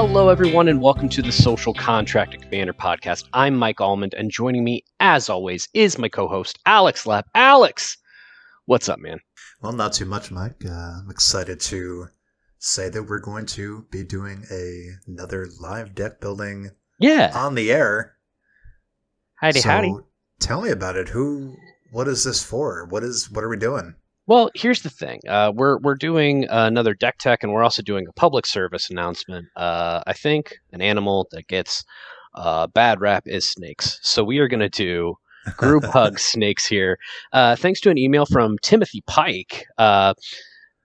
Hello, everyone, and welcome to the Social Contract Commander podcast. I'm Mike Almond, and joining me, as always, is my co-host, Alex Lapp. Alex, what's up, man? Well, not too much, Mike. I'm excited to say that we're going to be doing another live deck building on the air. Howdy. Tell me about it. What is this for? What are we doing? Well, here's the thing. We're doing another deck tech, and we're also doing a public service announcement. I think an animal that gets bad rap is snakes. So we are going to do group hug snakes here. Thanks to an email from Timothy Pike.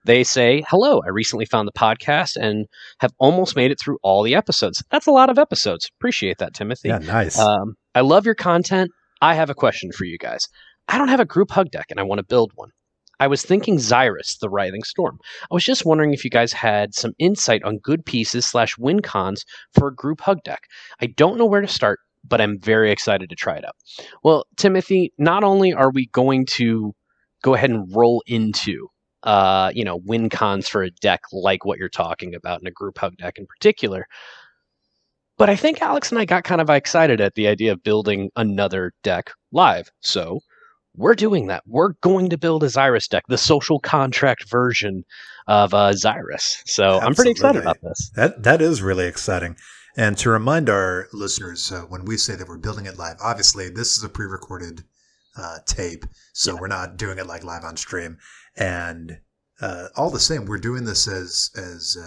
They say, hello, I recently found the podcast and have almost made it through all the episodes. That's a lot of episodes. Appreciate that, Timothy. Yeah, nice. I love your content. I have a question for you guys. I don't have a group hug deck, and I want to build one. I was thinking Xyrus, the Writhing Storm. I was just wondering if you guys had some insight on good pieces / win cons for a group hug deck. I don't know where to start, but I'm very excited to try it out. Well, Timothy, not only are we going to go ahead and roll into win cons for a deck like what you're talking about in a group hug deck in particular, but I think Alex and I got kind of excited at the idea of building another deck live. So we're doing that. We're going to build a Xyrus deck, the social contract version of Xyrus. So Absolutely. I'm pretty excited about this. That is really exciting. And to remind our listeners, when we say that we're building it live, obviously this is a pre-recorded tape, so we're not doing it like live on stream. And all the same, we're doing this as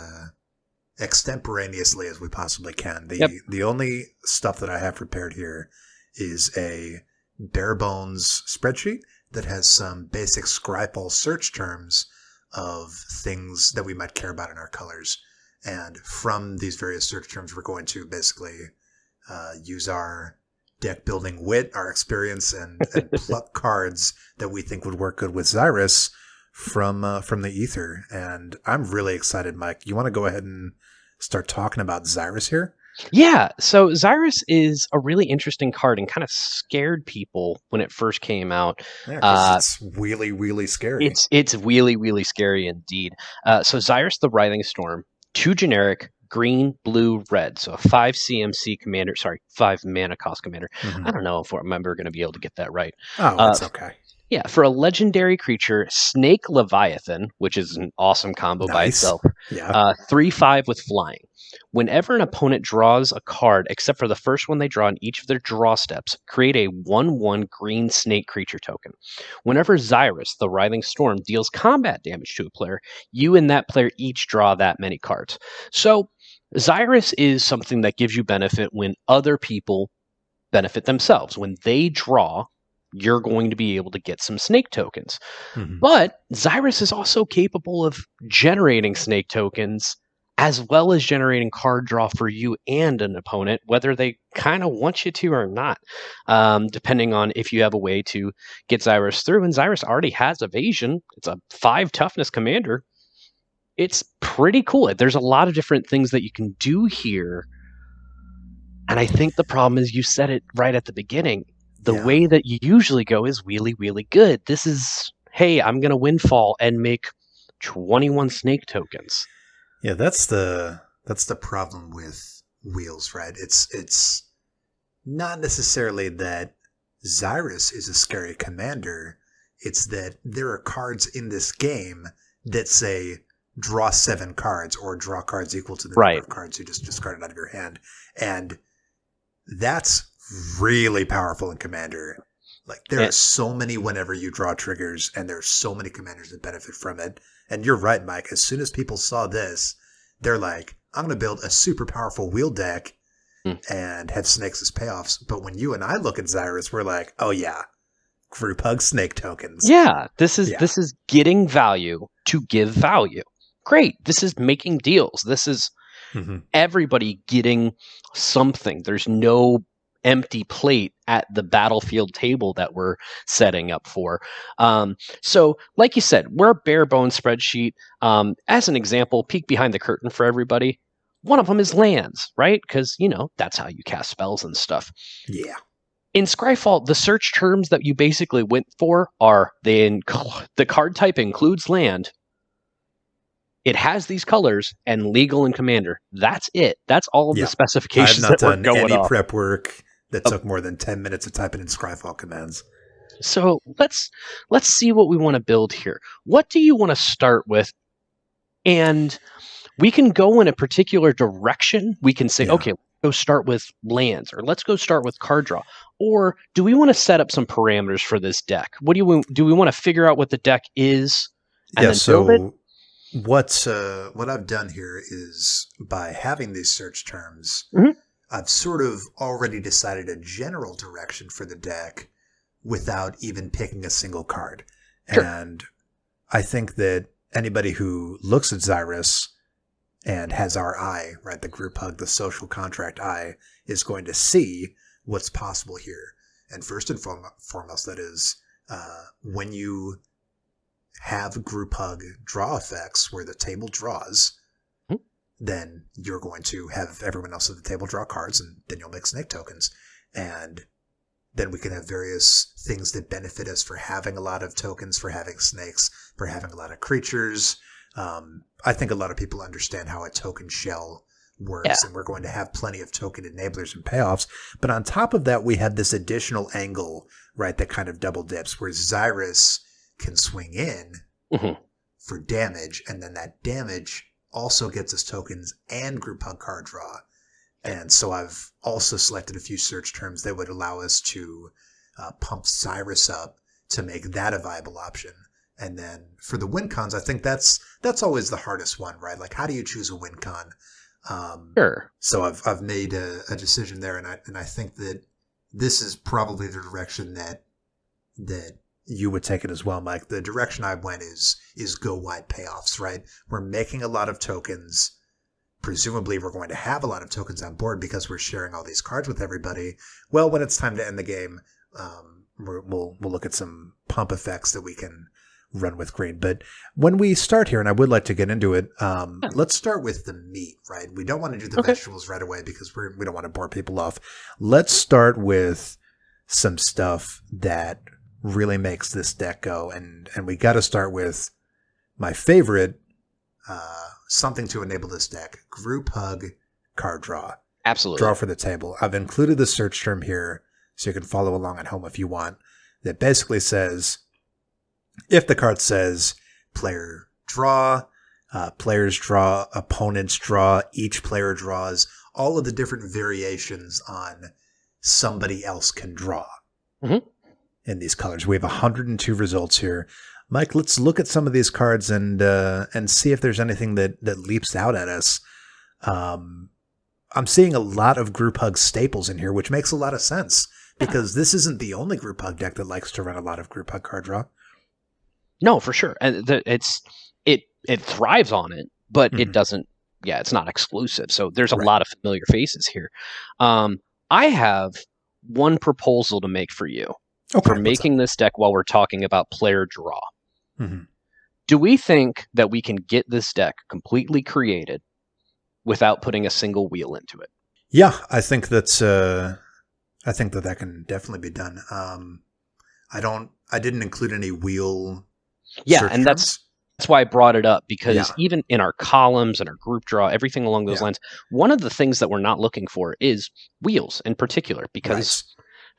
extemporaneously as we possibly can. The only stuff that I have prepared here is a bare bones spreadsheet that has some basic Scryfall search terms of things that we might care about in our colors. And from these various search terms, we're going to basically use our deck building wit, our experience, and pluck cards that we think would work good with Xyrus from the ether. And I'm really excited, Mike. You want to go ahead and start talking about Xyrus here? Yeah, so Xyrus is a really interesting card and kind of scared people when it first came out. Yeah, 'cause it's really, really scary. It's really, really scary indeed. So Xyrus the Writhing Storm, 2 generic, green, blue, red. So a 5 CMC commander, 5 mana cost commander. Mm-hmm. I don't know if I'm ever going to be able to get that right. Oh, that's okay. Yeah, for a legendary creature, Snake Leviathan, which is an awesome combo by itself. Yeah. 3/5 with flying. Whenever an opponent draws a card, except for the first one they draw in each of their draw steps, create a 1/1 green snake creature token. Whenever Xyrus, the Writhing Storm, deals combat damage to a player, you and that player each draw that many cards. So Xyrus is something that gives you benefit when other people benefit themselves. When they draw, you're going to be able to get some snake tokens. Mm-hmm. But Xyrus is also capable of generating snake tokens as well as generating card draw for you and an opponent, whether they kind of want you to or not, depending on if you have a way to get Xyrus through. And Xyrus already has evasion. It's a 5 toughness commander. It's pretty cool. There's a lot of different things that you can do here. And I think the problem is you said it right at the beginning. The way that you usually go is really, really good. This is, hey, I'm going to windfall and make 21 snake tokens. Yeah, that's the problem with wheels, right? It's not necessarily that Xyrus is a scary commander. It's that there are cards in this game that say draw 7 cards or draw cards equal to the number of cards you just discarded out of your hand. And that's really powerful in Commander. Like there are so many whenever you draw triggers, and there's so many commanders that benefit from it. And you're right, Mike. As soon as people saw this, they're like, I'm going to build a super powerful wheel deck and have snakes as payoffs. But when you and I look at Xyrus, we're like, oh yeah, group hug snake tokens. Yeah, this is getting value to give value. Great. This is making deals. This is everybody getting something. There's no empty plate at the battlefield table that we're setting up for. So like you said, we're a bare bones spreadsheet. As an example, peek behind the curtain for everybody. One of them is lands, right? Because, that's how you cast spells and stuff. Yeah. In Scryfall, the search terms that you basically went for are the card type includes land. it has these colors and legal and commander. That's it. That's all of the Yeah. I have specifications not that we're done going any off. prep work that took more than 10 minutes of typing in Scryfall commands. So let's see what we want to build here. What do you want to start with? And we can go in a particular direction. We can say, Yeah. okay, let's go start with lands, or let's go start with card draw. Or do we want to set up some parameters for this deck? What do we want to figure out what the deck is and then build it? What I've done here is by having these search terms, Mhm. I've sort of already decided a general direction for the deck without even picking a single card. Sure. And I think that anybody who looks at Xyris and has our eye, right, the group hug, the social contract eye, is going to see what's possible here. And first and foremost, that is when you have group hug draw effects where the table draws, then you're going to have everyone else at the table draw cards, and then you'll make snake tokens. And then we can have various things that benefit us for having a lot of tokens, for having snakes, for having a lot of creatures. I think a lot of people understand how a token shell works, and we're going to have plenty of token enablers and payoffs. But on top of that, we have this additional angle, right, that kind of double dips, where Xyris can swing in for damage, and then that damage also gets us tokens and group hug card draw. And so I've also selected a few search terms that would allow us to pump Xyris up to make that a viable option. And then for the win cons, I think that's always the hardest one, right? Like, how do you choose a win con? Sure. So I've made a decision there, and I think that this is probably the direction that you would take it as well, Mike. The direction I went is go wide payoffs, right? We're making a lot of tokens. Presumably we're going to have a lot of tokens on board because we're sharing all these cards with everybody. Well, when it's time to end the game, we'll look at some pump effects that we can run with green. But when we start here, and I would like to get into it, let's start with the meat, right? We don't want to do the vegetables right away because we don't want to bore people off. Let's start with some stuff that really makes this deck go, and we got to start with my favorite, something to enable this deck: group hug card draw. Absolutely. Draw for the table. I've included the search term here so you can follow along at home if you want. That basically says, if the card says player draw, players draw, opponents draw, each player draws, all of the different variations on somebody else can draw in these colors. We have 102 results here. Mike, let's look at some of these cards and see if there's anything that leaps out at us. I'm seeing a lot of group hug staples in here, which makes a lot of sense because this isn't the only group hug deck that likes to run a lot of group hug card draw. No, for sure. And it thrives on it, but it doesn't. Yeah, it's not exclusive. So there's a lot of familiar faces here. I have one proposal to make for you for making this deck while we're talking about player draw. Do we think that we can get this deck completely created without putting a single wheel into it? Yeah, I think that's. I think that can definitely be done. I didn't include any wheel. Yeah, and that's why I brought it up, because even in our columns and our group draw, everything along those lines, one of the things that we're not looking for is wheels in particular, because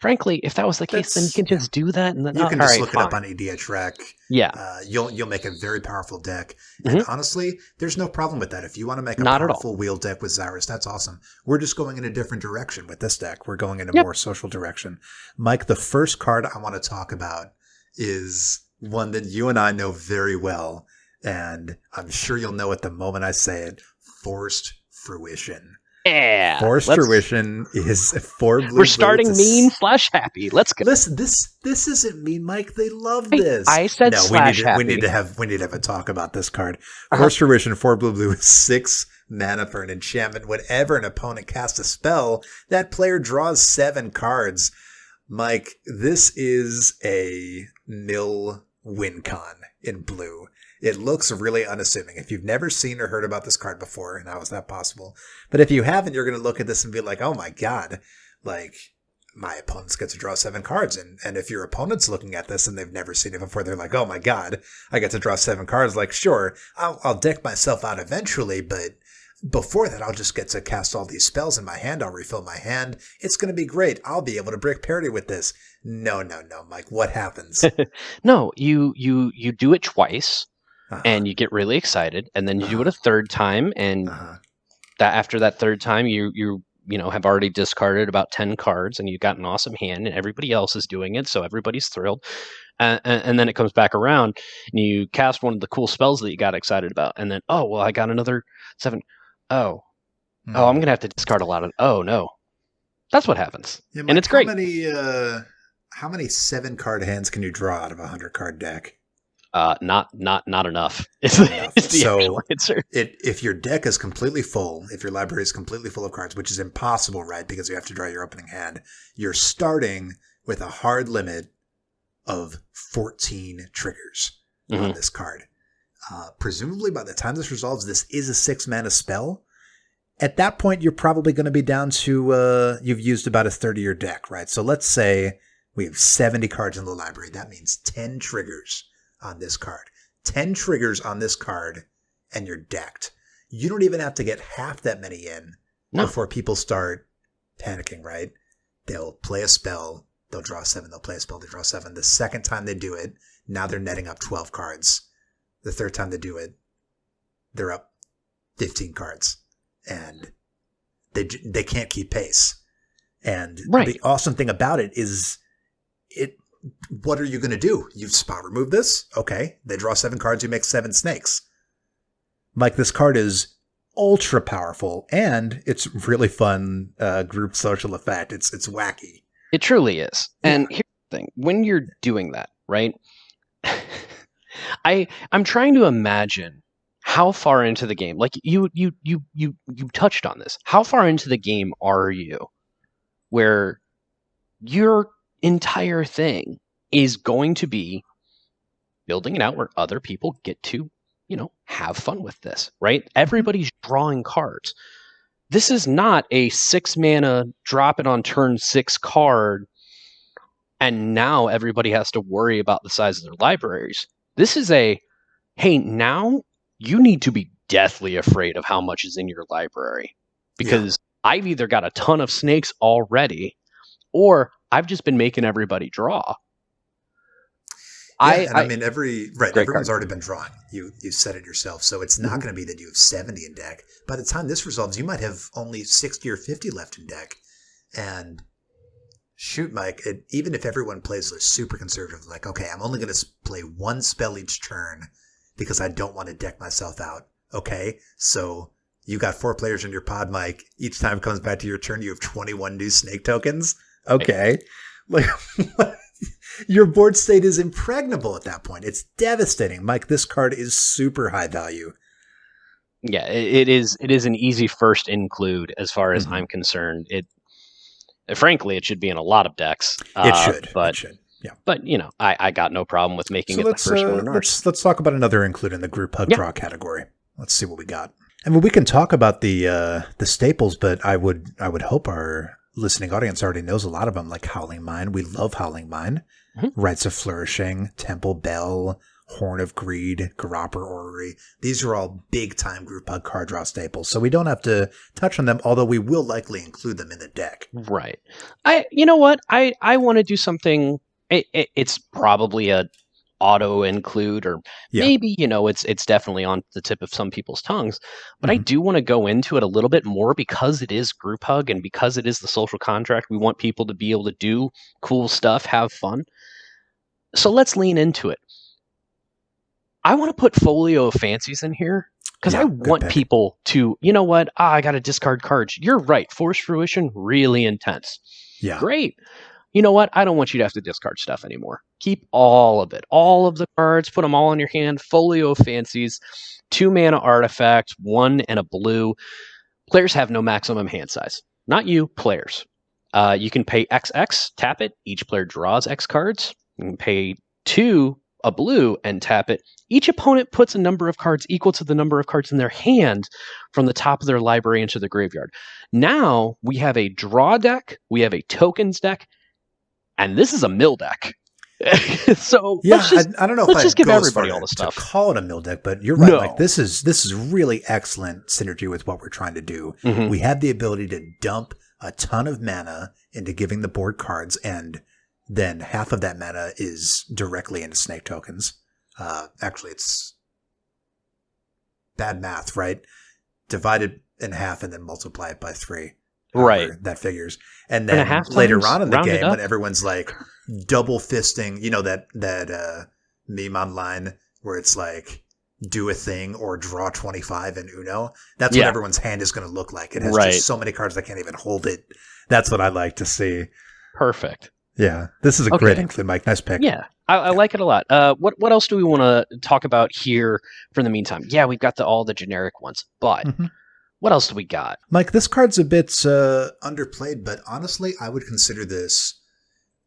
frankly, if that was the case, then you can just do that, and then you can just look it up on EDHREC. Yeah, you'll make a very powerful deck, and honestly, there's no problem with that. If you want to make a powerful wheel deck with Xyris, that's awesome. We're just going in a different direction with this deck. We're going in a more social direction. Mike, the first card I want to talk about is one that you and I know very well, and I'm sure you'll know it the moment I say it: Forced Fruition. Yeah, Forced Fruition is 4 blue. We're starting mean/happy. Let's go. Listen, this isn't mean, Mike. They love this. I said /happy. We need to have a talk about this card. Forced Fruition, 4 blue is 6 mana for an enchantment. Whenever an opponent casts a spell, that player draws 7 cards. Mike, this is a mill win con in blue. It looks really unassuming. If you've never seen or heard about this card before, and how is that possible? But if you haven't, you're going to look at this and be like, oh my God, like, my opponents get to draw 7 cards. And if your opponent's looking at this and they've never seen it before, they're like, oh my God, I get to draw 7 cards. Like, sure, I'll deck myself out eventually, but before that, I'll just get to cast all these spells in my hand. I'll refill my hand. It's going to be great. I'll be able to break parity with this. No, Mike, what happens? No, you do it twice, Uh-huh. and you get really excited, and then you do it a third time, and that after that third time, you have already discarded about 10 cards, and you've got an awesome hand, and everybody else is doing it, so everybody's thrilled. And then it comes back around, and you cast one of the cool spells that you got excited about, and then, oh, well, I got another 7. Oh, I'm going to have to discard a lot of... Oh, no. That's what happens. Yeah, and it's great. How many 7-card hands can you draw out of a 100-card deck? Not enough. It's the so answer. If your deck is completely full, if your library is completely full of cards, which is impossible, right? Because you have to draw your opening hand, you're starting with a hard limit of 14 triggers on this card. Presumably by the time this resolves, this is a 6-mana spell. At that point, you're probably going to be down to, you've used about a third of your deck, right? So let's say we have 70 cards in the library. That means 10 triggers on this card. 10 triggers on this card, and you're decked. You don't even have to get half that many in before people start panicking, right? They'll play a spell, they'll draw 7, they'll play a spell, they draw 7. The second time they do it, now they're netting up 12 cards. The third time they do it, they're up 15 cards. And they can't keep pace. And the awesome thing about it is what are you going to do? You've spot removed this? Okay. They draw 7 cards, you make 7 snakes. Mike, this card is ultra powerful, and it's really fun group social effect. It's wacky. It truly is. And here's the thing. When you're doing that, right? I'm trying to imagine how far into the game, like you touched on this. How far into the game are you where your entire thing is going to be building it out where other people get to, have fun with this, right? Everybody's drawing cards. This is not a 6-mana drop it on turn 6 card, and now everybody has to worry about the size of their libraries. This is hey, now you need to be deathly afraid of how much is in your library, because I've either got a ton of snakes already, or I've just been making everybody draw. Everyone's already been drawing. You said it yourself, so it's not going to be that you have 70 in deck. By the time this resolves, you might have only 60 or 50 left in deck. And shoot, Mike, even if everyone plays super conservative, like, okay, I'm only going to play 1 spell each turn because I don't want to deck myself out. Okay, so you got 4 players in your pod, Mike. Each time it comes back to your turn, you have 21 new snake tokens. Okay. Like, your board state is impregnable at that point. It's devastating. Mike, this card is super high value. Yeah, it is an easy first include as far as I'm concerned. Frankly, it should be in a lot of decks. It should. Yeah. But, I got no problem with making it the first one in ours. Let's talk about another include in the group hug draw category. Let's see what we got. I mean, we can talk about the staples, but I would hope our listening audience already knows a lot of them, like Howling Mine. We love Howling Mine. Rites of Flourishing, Temple Bell, Horn of Greed, Garoppar Orrery. These are all big-time group hug card draw staples, so we don't have to touch on them, although we will likely include them in the deck. Right. You know what? I want to do something. It's probably a auto include, or maybe it's definitely on the tip of some people's tongues, but I do want to go into it a little bit more because it is group hug and because it is the social contract. We want people to be able to do cool stuff, have fun. So let's lean into it. I want to put Folio of Fancies in here because I want people to, I got to discard cards. You're right. Forced Fruition, really intense. Yeah. Great. You know what? I don't want you to have to discard stuff anymore. Keep all of it. All of the cards, put them all in your hand. Folio of Fancies, 2-mana artifact, 1 and a blue. Players have no maximum hand size. Not you, players. You can pay XX, tap it. Each player draws X cards. You can pay 2 a blue and tap it, each opponent puts a number of cards equal to the number of cards in their hand from the top of their library into the graveyard. Now we have a draw deck, we have a tokens deck, and this is a mill deck. So yeah, I don't know if just give everybody all the stuff. To call it a mill deck, but you're right. No. Like this is really excellent synergy with what we're trying to do. Mm-hmm. We have the ability to dump a ton of mana into giving the board cards, and then half of that mana is directly into snake tokens. Actually, it's bad math, right? Divide it in half and then multiply it by 3. Right. That figures. And then later on in the game, when everyone's like double fisting, you know, that meme online where it's like do a thing or draw 25 in Uno. That's what everyone's hand is going to look like. It has just so many cards that can't even hold it. That's what I like to see. Perfect. Yeah. This is a great include, Mike. Nice pick. Yeah. I like it a lot. What else do we want to talk about here for the meantime? Yeah, we've got all the generic ones, but what else do we got? Mike, this card's a bit underplayed, but honestly, I would consider this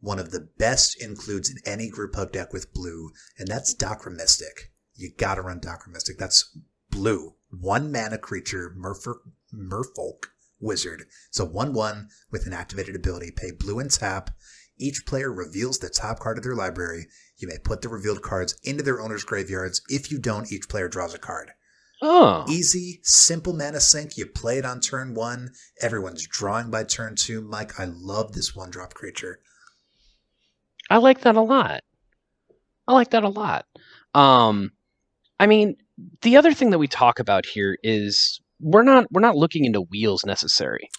one of the best includes in any group hug deck with blue, and that's Doctor Mystic. You gotta run Doctor Mystic. That's blue. 1 mana creature, Merfolk Wizard. It's a 1/1 with an activated ability. Pay blue and tap. Each player reveals the top card of their library. You may put the revealed cards into their owner's graveyards. If you don't, each player draws a card. Oh. Easy, simple mana sink. You play it on turn 1. Everyone's drawing by turn 2. Mike, I love this 1-drop creature. I like that a lot. I mean, the other thing that we talk about here is we're not looking into wheels necessarily.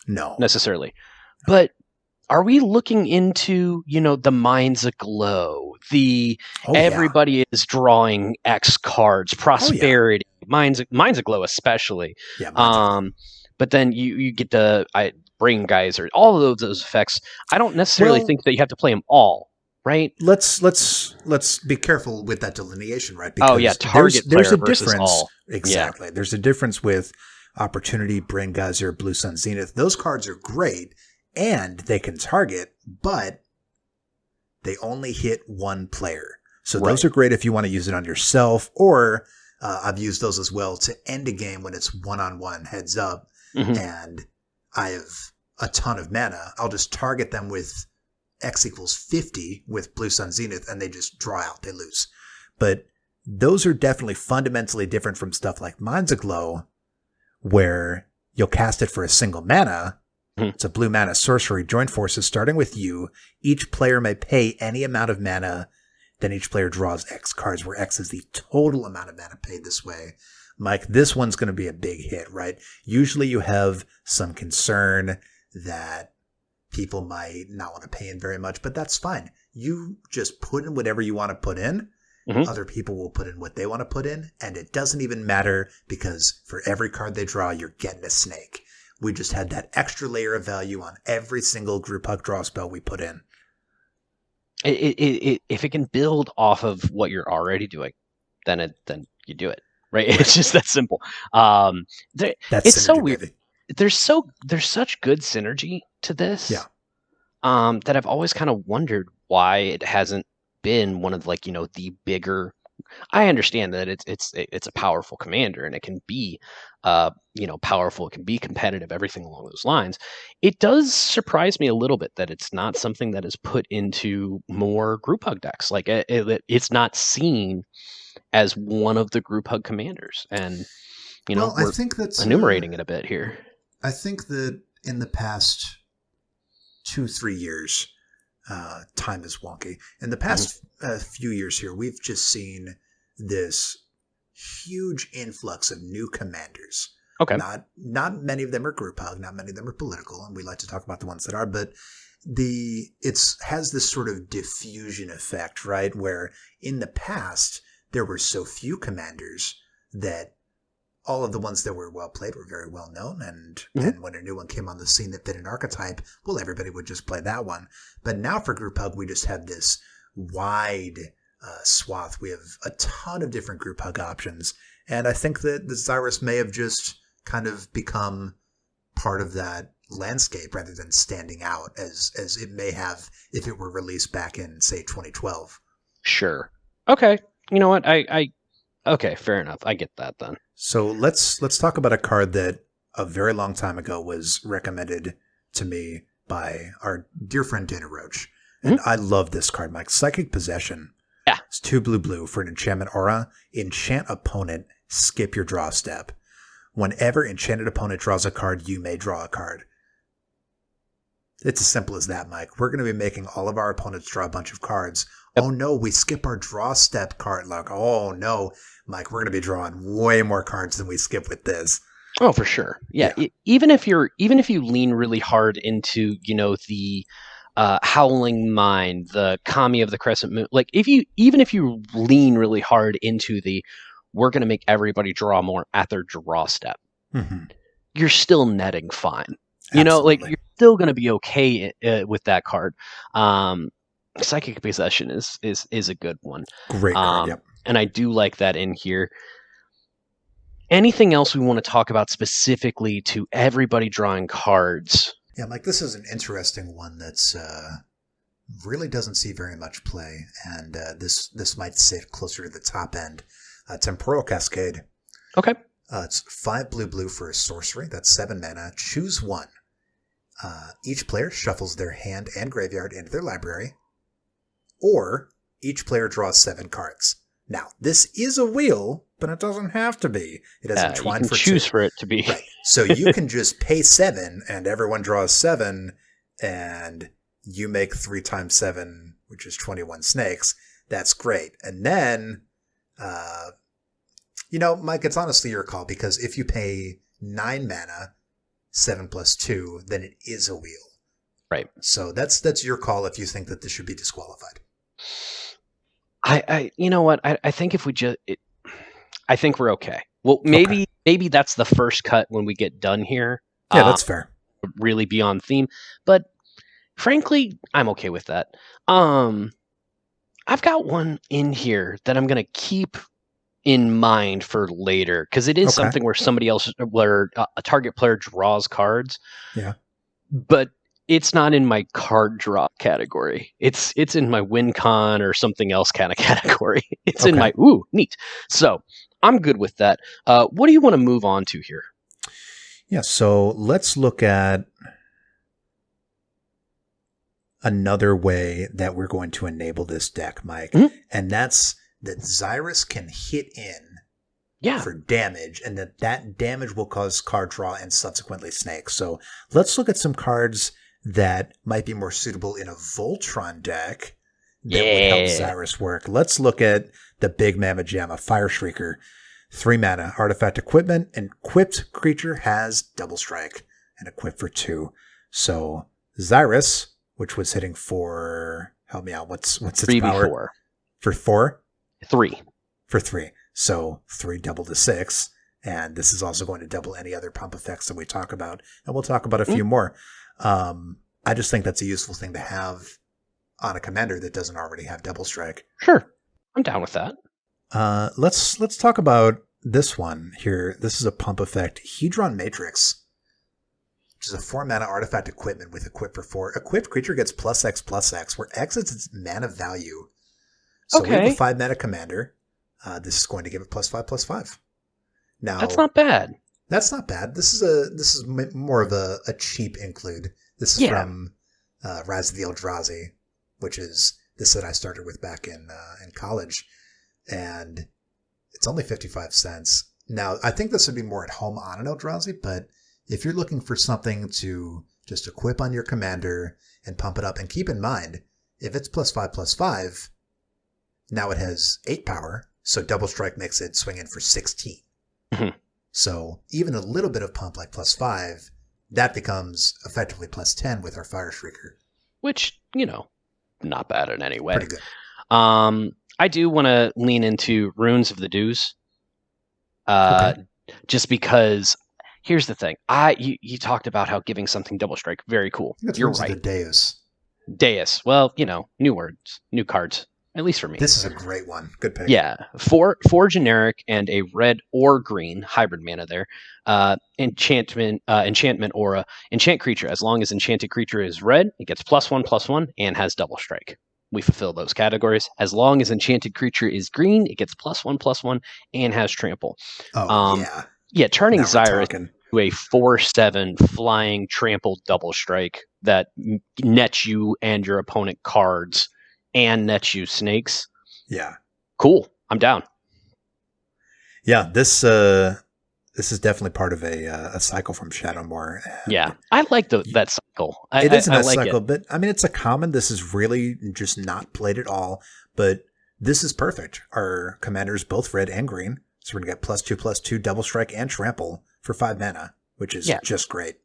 But are we looking into, the Minds Aglow? Everybody is drawing X cards, prosperity, Minds Aglow especially. Yeah, but then you get the Brain Geyser, all of those effects. I don't necessarily think that you have to play them all. Right. Let's be careful with that delineation, right? Because target there's a versus difference. All. Exactly. Yeah. There's a difference with Opportunity, Brain Geyser, Blue Sun Zenith. Those cards are great and they can target, but they only hit one player. So those are great if you want to use it on yourself, or I've used those as well to end a game when it's 1-on-1 heads up and I have a ton of mana. I'll just target them with X equals 50 with Blue Sun Zenith, and they just draw out, they lose. But those are definitely fundamentally different from stuff like Minds Aglow, where you'll cast it for a single mana. It's a blue mana sorcery. Join forces starting with you. Each player may pay any amount of mana. Then each player draws X cards, where X is the total amount of mana paid this way. Mike, this one's going to be a big hit, right? Usually you have some concern that people might not want to pay in very much, but that's fine. You just put in whatever you want to put in. Other people will put in what they want to put in, and it doesn't even matter because for every card they draw, you're getting a snake. We just had that extra layer of value on every single group hug draw spell we put in. If it can build off of what you're already doing, then you do it, right? It's just that simple. It's so weird. Baby. There's such good synergy to this. Yeah. That I've always kind of wondered why it hasn't been one of the bigger. I understand that it's a powerful commander and it can be powerful, it can be competitive, everything along those lines. It does surprise me a little bit that it's not something that is put into more group hug decks. Like it's not seen as one of the group hug commanders, and I think that's enumerating it a bit here. I think that in the past 2-3 years, time is wonky. In the past few years here, we've just seen this huge influx of new commanders. Okay. Not many of them are group hug, not many of them are political, and we like to talk about the ones that are, but it has this sort of diffusion effect, right? Where in the past, there were so few commanders that all of the ones that were well played were very well known, and when a new one came on the scene that fit an archetype, well, everybody would just play that one. But now for group hug, we just have this wide swath. We have a ton of different group hug options, and I think that the Xyris may have just kind of become part of that landscape rather than standing out as it may have if it were released back in, say, 2012. Sure. Okay. You know what? I okay, fair enough. I get that then. So let's talk about a card that a very long time ago was recommended to me by our dear friend Dana Roach. And Mhm. I love this card, Mike. Psychic Possession. Yeah. It's 2 blue for an enchantment aura. Enchant opponent, skip your draw step. Whenever enchanted opponent draws a card, you may draw a card. It's as simple as that, Mike. We're going to be making all of our opponents draw a bunch of cards. Yep. Oh no, we skip our draw step card luck. Oh no, Mike, we're going to be drawing way more cards than we skip with this. Oh, for sure. Yeah. Even if you lean really hard into, the Howling Mind, the Kami of the Crescent Moon, like even if you lean really hard into we're going to make everybody draw more at their draw step, Mm-hmm. you're still netting fine. Absolutely. You're still going to be okay with that card. Psychic Possession is a good one. Great card, yep. And I do like that in here. Anything else we want to talk about specifically to everybody drawing cards? Yeah, Mike, this is an interesting one that's really doesn't see very much play, and this might sit closer to the top end. Temporal Cascade. Okay. It's 5 blue for a sorcery. That's 7 mana. Choose one. Each player shuffles their hand and graveyard into their library, or each player draws 7 cards. Now, this is a wheel, but it doesn't have to be. It has a twine you can for choose 2. for it to be. Right. So you can just pay 7, and everyone draws 7, and you make 3 times 7, which is 21 snakes. That's great. And then, Mike, it's honestly your call, because if you pay 9 mana, 7 plus 2, then it is a wheel. Right. So that's your call if you think that this should be disqualified. You know what? I think if we I think we're okay. Well, maybe that's the first cut when we get done here. Yeah, that's fair. Really be on theme, but frankly, I'm okay with that. I've got one in here that I'm gonna keep in mind for later, because it is something where a target player draws cards. Yeah. But it's not in my card draw category. It's in my win con or something else kind of category. It's in my neat. So I'm good with that. What do you want to move on to here? Yeah, so let's look at another way that we're going to enable this deck, Mike. Mm-hmm. And that's that Xyris can hit in for damage, and that damage will cause card draw and subsequently snakes. So let's look at some cards that might be more suitable in a Voltron deck that would help Xyris work. Let's look at the big Mamma Jamma, Fire Shrieker. 3 mana, artifact equipment, and equipped creature has double strike and equipped for 2. So Xyris, which was hitting for, help me out, what's its 3 power? Before. For 4? 3. For 3. So 3 double to 6. And this is also going to double any other pump effects that we talk about. And we'll talk about a few more. I just think that's a useful thing to have on a commander that doesn't already have double strike. Sure. I'm down with that. Let's talk about this one here. This is a pump effect. Hedron Matrix, which is a 4 mana artifact equipment with equip for 4. Equipped creature gets +X/+X, where X is its mana value. So we have a 5 mana commander. This is going to give it +5/+5. Now that's not bad. That's not bad. This is more of a cheap include. This is from Raz of the Eldrazi, which is the set I started with back in college, and it's only 55 cents. Now, I think this would be more at home on an Eldrazi, but if you're looking for something to just equip on your commander and pump it up, and keep in mind, if it's +5/+5, now it has 8 power, so double strike makes it swing in for 16. Mm-hmm. So even a little bit of pump like +5, that becomes effectively +10 with our Fire Shrieker. Which, not bad in any way. Pretty good. I do want to lean into Runes of the Dews. Just because, here's the thing. You talked about how giving something double strike, very cool. You're Runes right. of the Deus. Deus. Well, new words, new cards. At least for me. This is a great one. Good pick. Yeah. Four generic and a red or green hybrid mana there. Enchantment aura. Enchant creature. As long as enchanted creature is red, it gets +1/+1 and has double strike. we fulfill those categories. As long as enchanted creature is green, it gets +1/+1 and has trample. Oh, yeah. Yeah, turning Now we're Xyrus talking. to a 4/7 flying trample double strike that nets you and your opponent cards and nets you snakes. Yeah. Cool. I'm down. Yeah, this is definitely part of a cycle from Shadowmoor. Yeah, I like that cycle. It is a I nice like cycle, it. but I mean, it's a common. This is really just not played at all, but this is perfect. Our commanders both red and green, so we're gonna get +2/+2 double strike and trample for 5 mana, which is just great.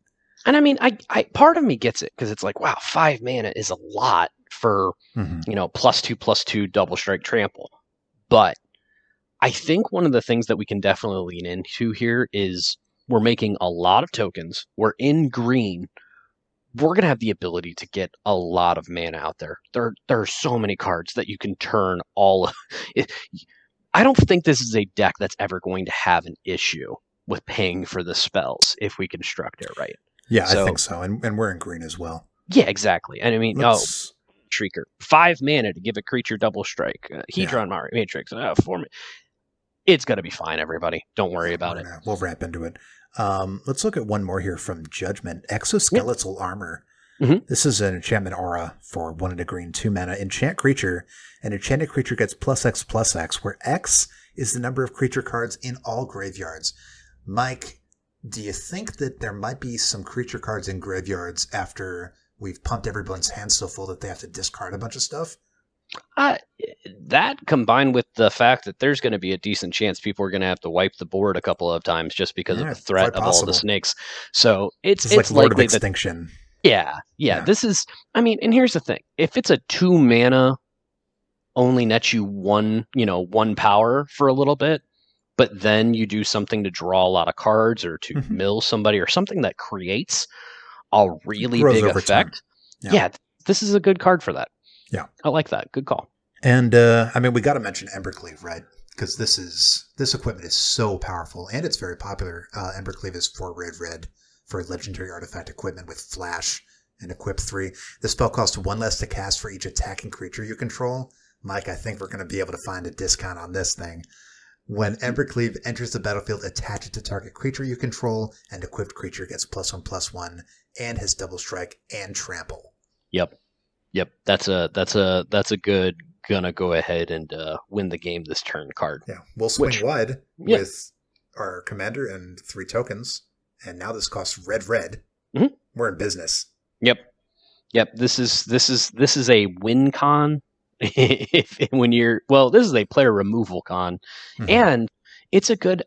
And I mean, I part of me gets it because it's like, wow, 5 mana is a lot for +2/+2 double strike trample, but I think one of the things that we can definitely lean into here is we're making a lot of tokens. We're in green. We're going to have the ability to get a lot of mana out there. There are so many cards that you can turn all of. I don't think this is a deck that's ever going to have an issue with paying for the spells if we construct it right. Yeah, I think so. And we're in green as well. Yeah, exactly. And I mean, Shrieker. 5 mana to give a creature double strike. Hedron Matrix. 4 mana. It's going to be fine, everybody. Don't worry about it. We'll ramp into it. Let's look at one more here from Judgment. Exoskeletal Armor. Mm-hmm. This is an enchantment aura for 1 and a green, 2 mana. Enchant creature. An enchanted creature gets +X/+X, where X is the number of creature cards in all graveyards. Mike, do you think that there might be some creature cards in graveyards after we've pumped everyone's hands so full that they have to discard a bunch of stuff? That combined with the fact that there's going to be a decent chance people are going to have to wipe the board a couple of times just because of the threat of all the snakes. So it's like Lord likely of Extinction. Yeah. This is, I mean, and here's the thing: if it's a 2 mana, only nets you one power for a little bit, but then you do something to draw a lot of cards or to mill somebody or something that creates a really big effect. Yeah, this is a good card for that. Yeah. I like that. Good call. And, I mean, we got to mention Embercleave, right? Because this equipment is so powerful, and it's very popular. Embercleave is 4 red for legendary artifact equipment with Flash and Equip 3. The spell costs 1 less to cast for each attacking creature you control. Mike, I think we're going to be able to find a discount on this thing. When Embercleave enters the battlefield, attach it to target creature you control, and equipped creature gets +1/+1 and has double strike and trample. Yep. That's a good gonna go ahead and win the game this turn card. Yeah, we'll swing wide with our commander and 3 tokens, and now this costs red. Mm-hmm. We're in business. Yep. This is a win con. This is a player removal con, and it's a good.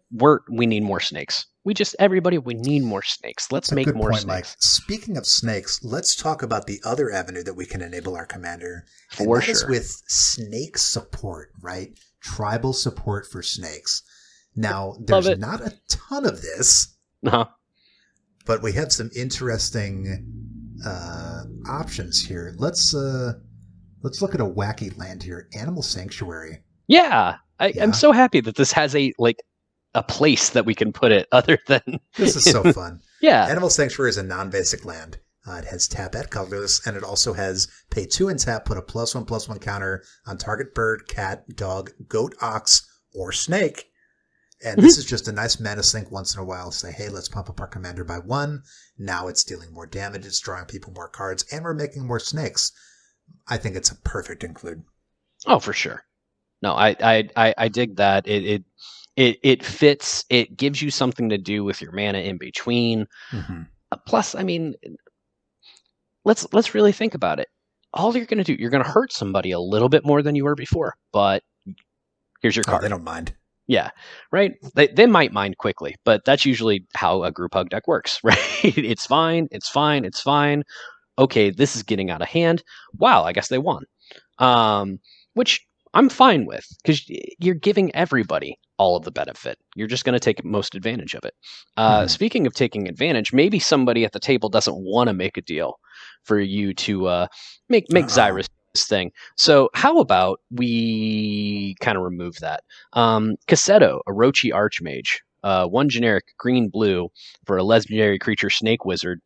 We need more snakes. We need more snakes. Let's make more snakes. Mike. Speaking of snakes, let's talk about the other avenue that we can enable our commander. For sure. Is with snake support, right? Tribal support for snakes. Now, there's not a ton of this, but we have some interesting options here. Let's look at a wacky land here. Animal Sanctuary. Yeah. I'm so happy that this has a place that we can put it other than... This is so fun. Yeah. Animal Sanctuary is a non-basic land. It has tap at colorless, and it also has pay 2 and tap, put a +1/+1 counter on target bird, cat, dog, goat, ox, or snake. And this is just a nice mana sink once in a while. Say, hey, let's pump up our commander by 1. Now it's dealing more damage, it's drawing people more cards, and we're making more snakes. I think it's a perfect include. Oh, for sure. No, I dig that. It fits. It gives you something to do with your mana in between. Mm-hmm. Plus, I mean, let's really think about it. All you're going to do, you're going to hurt somebody a little bit more than you were before, but here's your card. They don't mind. Yeah, right? They might mind quickly, but that's usually how a group hug deck works, right? It's fine. Okay, this is getting out of hand. Wow, I guess they won. Which I'm fine with, because you're giving everybody all of the benefit. You're just going to take most advantage of it. Speaking of taking advantage, maybe somebody at the table doesn't want to make a deal for you to make Xyrus this thing. So how about we kind of remove that? Cassetto, Orochi Archmage, 1 generic green-blue for a legendary creature Snake Wizard.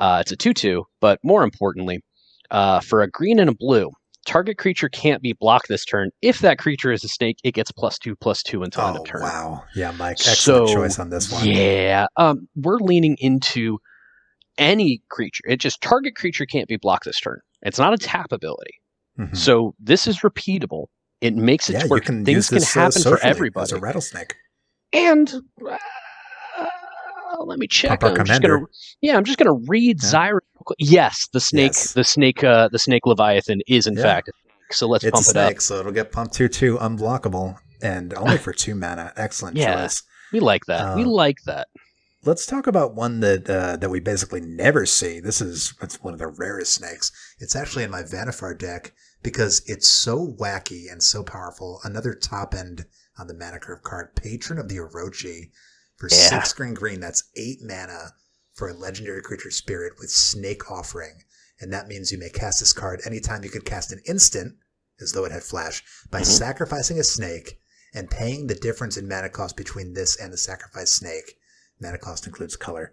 It's a 2/2, but more importantly, for a green and a blue, Target creature can't be blocked this turn. If that creature is a snake, it gets +2/+2 until end of turn. Wow. Yeah, Mike, excellent choice on this one. Yeah, we're leaning into any creature. It just target creature can't be blocked this turn. It's not a tap ability. Mhm. So this is repeatable. It makes it to where things can happen for everybody. As a rattlesnake. And let me check. I'm just gonna read Zyrus. Yes, the snake, the snake Leviathan is in fact. So let's pump it up. So it'll get pumped 2/2, unblockable, and only for 2 mana. Excellent choice. We like that. We like that. Let's talk about one that we basically never see. It's one of the rarest snakes. It's actually in my Vannifar deck because it's so wacky and so powerful. Another top end on the mana curve card, Patron of the Orochi. For 6 green, that's 8 mana for a legendary creature spirit with Snake Offering. And that means you may cast this card anytime you could cast an instant, as though it had flash, by sacrificing a snake and paying the difference in mana cost between this and the sacrificed snake. Mana cost includes color.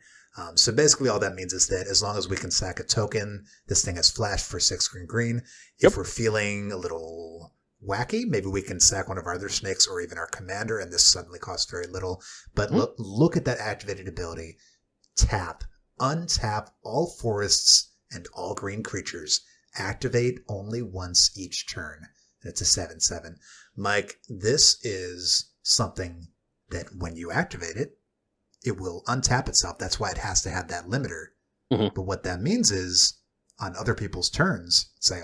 So basically all that means is that as long as we can sack a token, this thing has flash for 6 green. If we're feeling a little wacky, maybe we can sack one of our other snakes or even our commander, and this suddenly costs very little. But look at that activated ability. Tap, untap all forests and all green creatures. Activate only once each turn. And it's a 7/7. Mike, this is something that when you activate it, it will untap itself. That's why it has to have that limiter. But what that means is on other people's turns, say,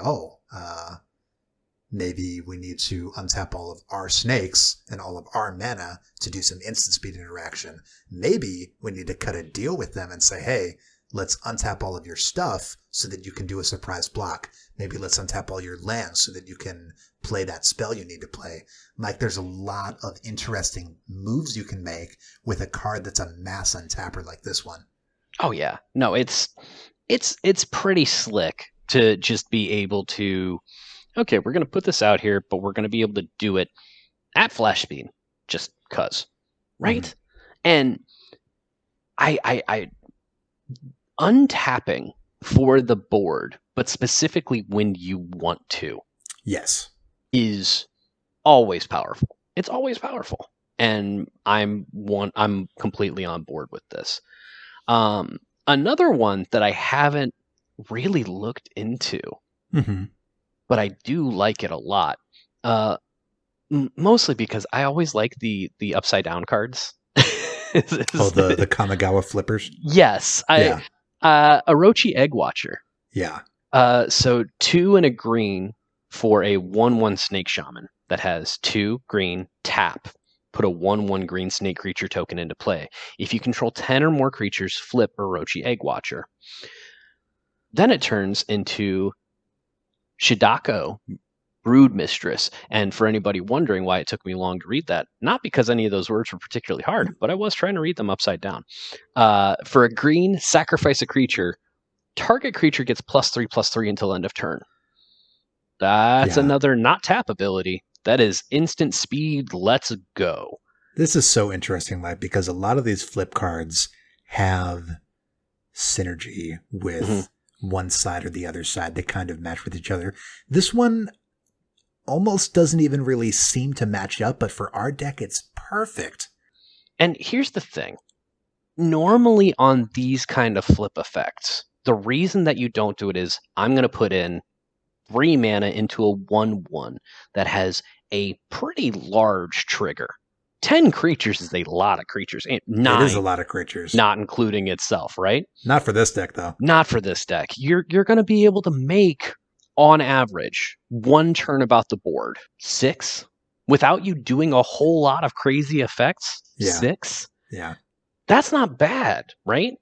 maybe we need to untap all of our snakes and all of our mana to do some instant speed interaction. Maybe we need to cut a deal with them and say, hey, let's untap all of your stuff so that you can do a surprise block. Maybe let's untap all your lands so that you can play that spell you need to play. Mike, there's a lot of interesting moves you can make with a card that's a mass untapper like this one. Oh yeah. No, it's pretty slick to just be able to, okay, we're going to put this out here, but we're going to be able to do it at flash speed, just cuz, right? And I untapping for the board, but specifically when you want to, yes, is always powerful. It's always powerful, and I'm completely on board with this. Another one that I haven't really looked into, but I do like it a lot. Mostly because I always like the upside down cards. The Kamigawa flippers. Yes, Orochi Eggwatcher. Yeah. So 2 and a green for a 1/1 snake shaman that has 2 green, tap, put a 1/1 green snake creature token into play. If you control 10 or more creatures, flip Orochi Eggwatcher. Then it turns into Shidako, Broodmistress. And for anybody wondering why it took me long to read that, not because any of those words were particularly hard, but I was trying to read them upside down. For a green, sacrifice a creature. Target creature gets +3/+3 until end of turn. That's another not tap ability. That is instant speed. Let's go. This is so interesting, Mike, because a lot of these flip cards have synergy with one side or the other side. They kind of match with each other. This one almost doesn't even really seem to match up, but for our deck, it's perfect. And here's the thing. Normally on these kind of flip effects, the reason that you don't do it is I'm going to put in 3 mana into a 1/1 that has a pretty large trigger. 10 creatures is a lot of creatures. 9, it is a lot of creatures. Not including itself, right? Not for this deck, though. Not for this deck. You're going to be able to make, on average, 1 turnabout the board. 6? Without you doing a whole lot of crazy effects? 6? Yeah. That's not bad, right?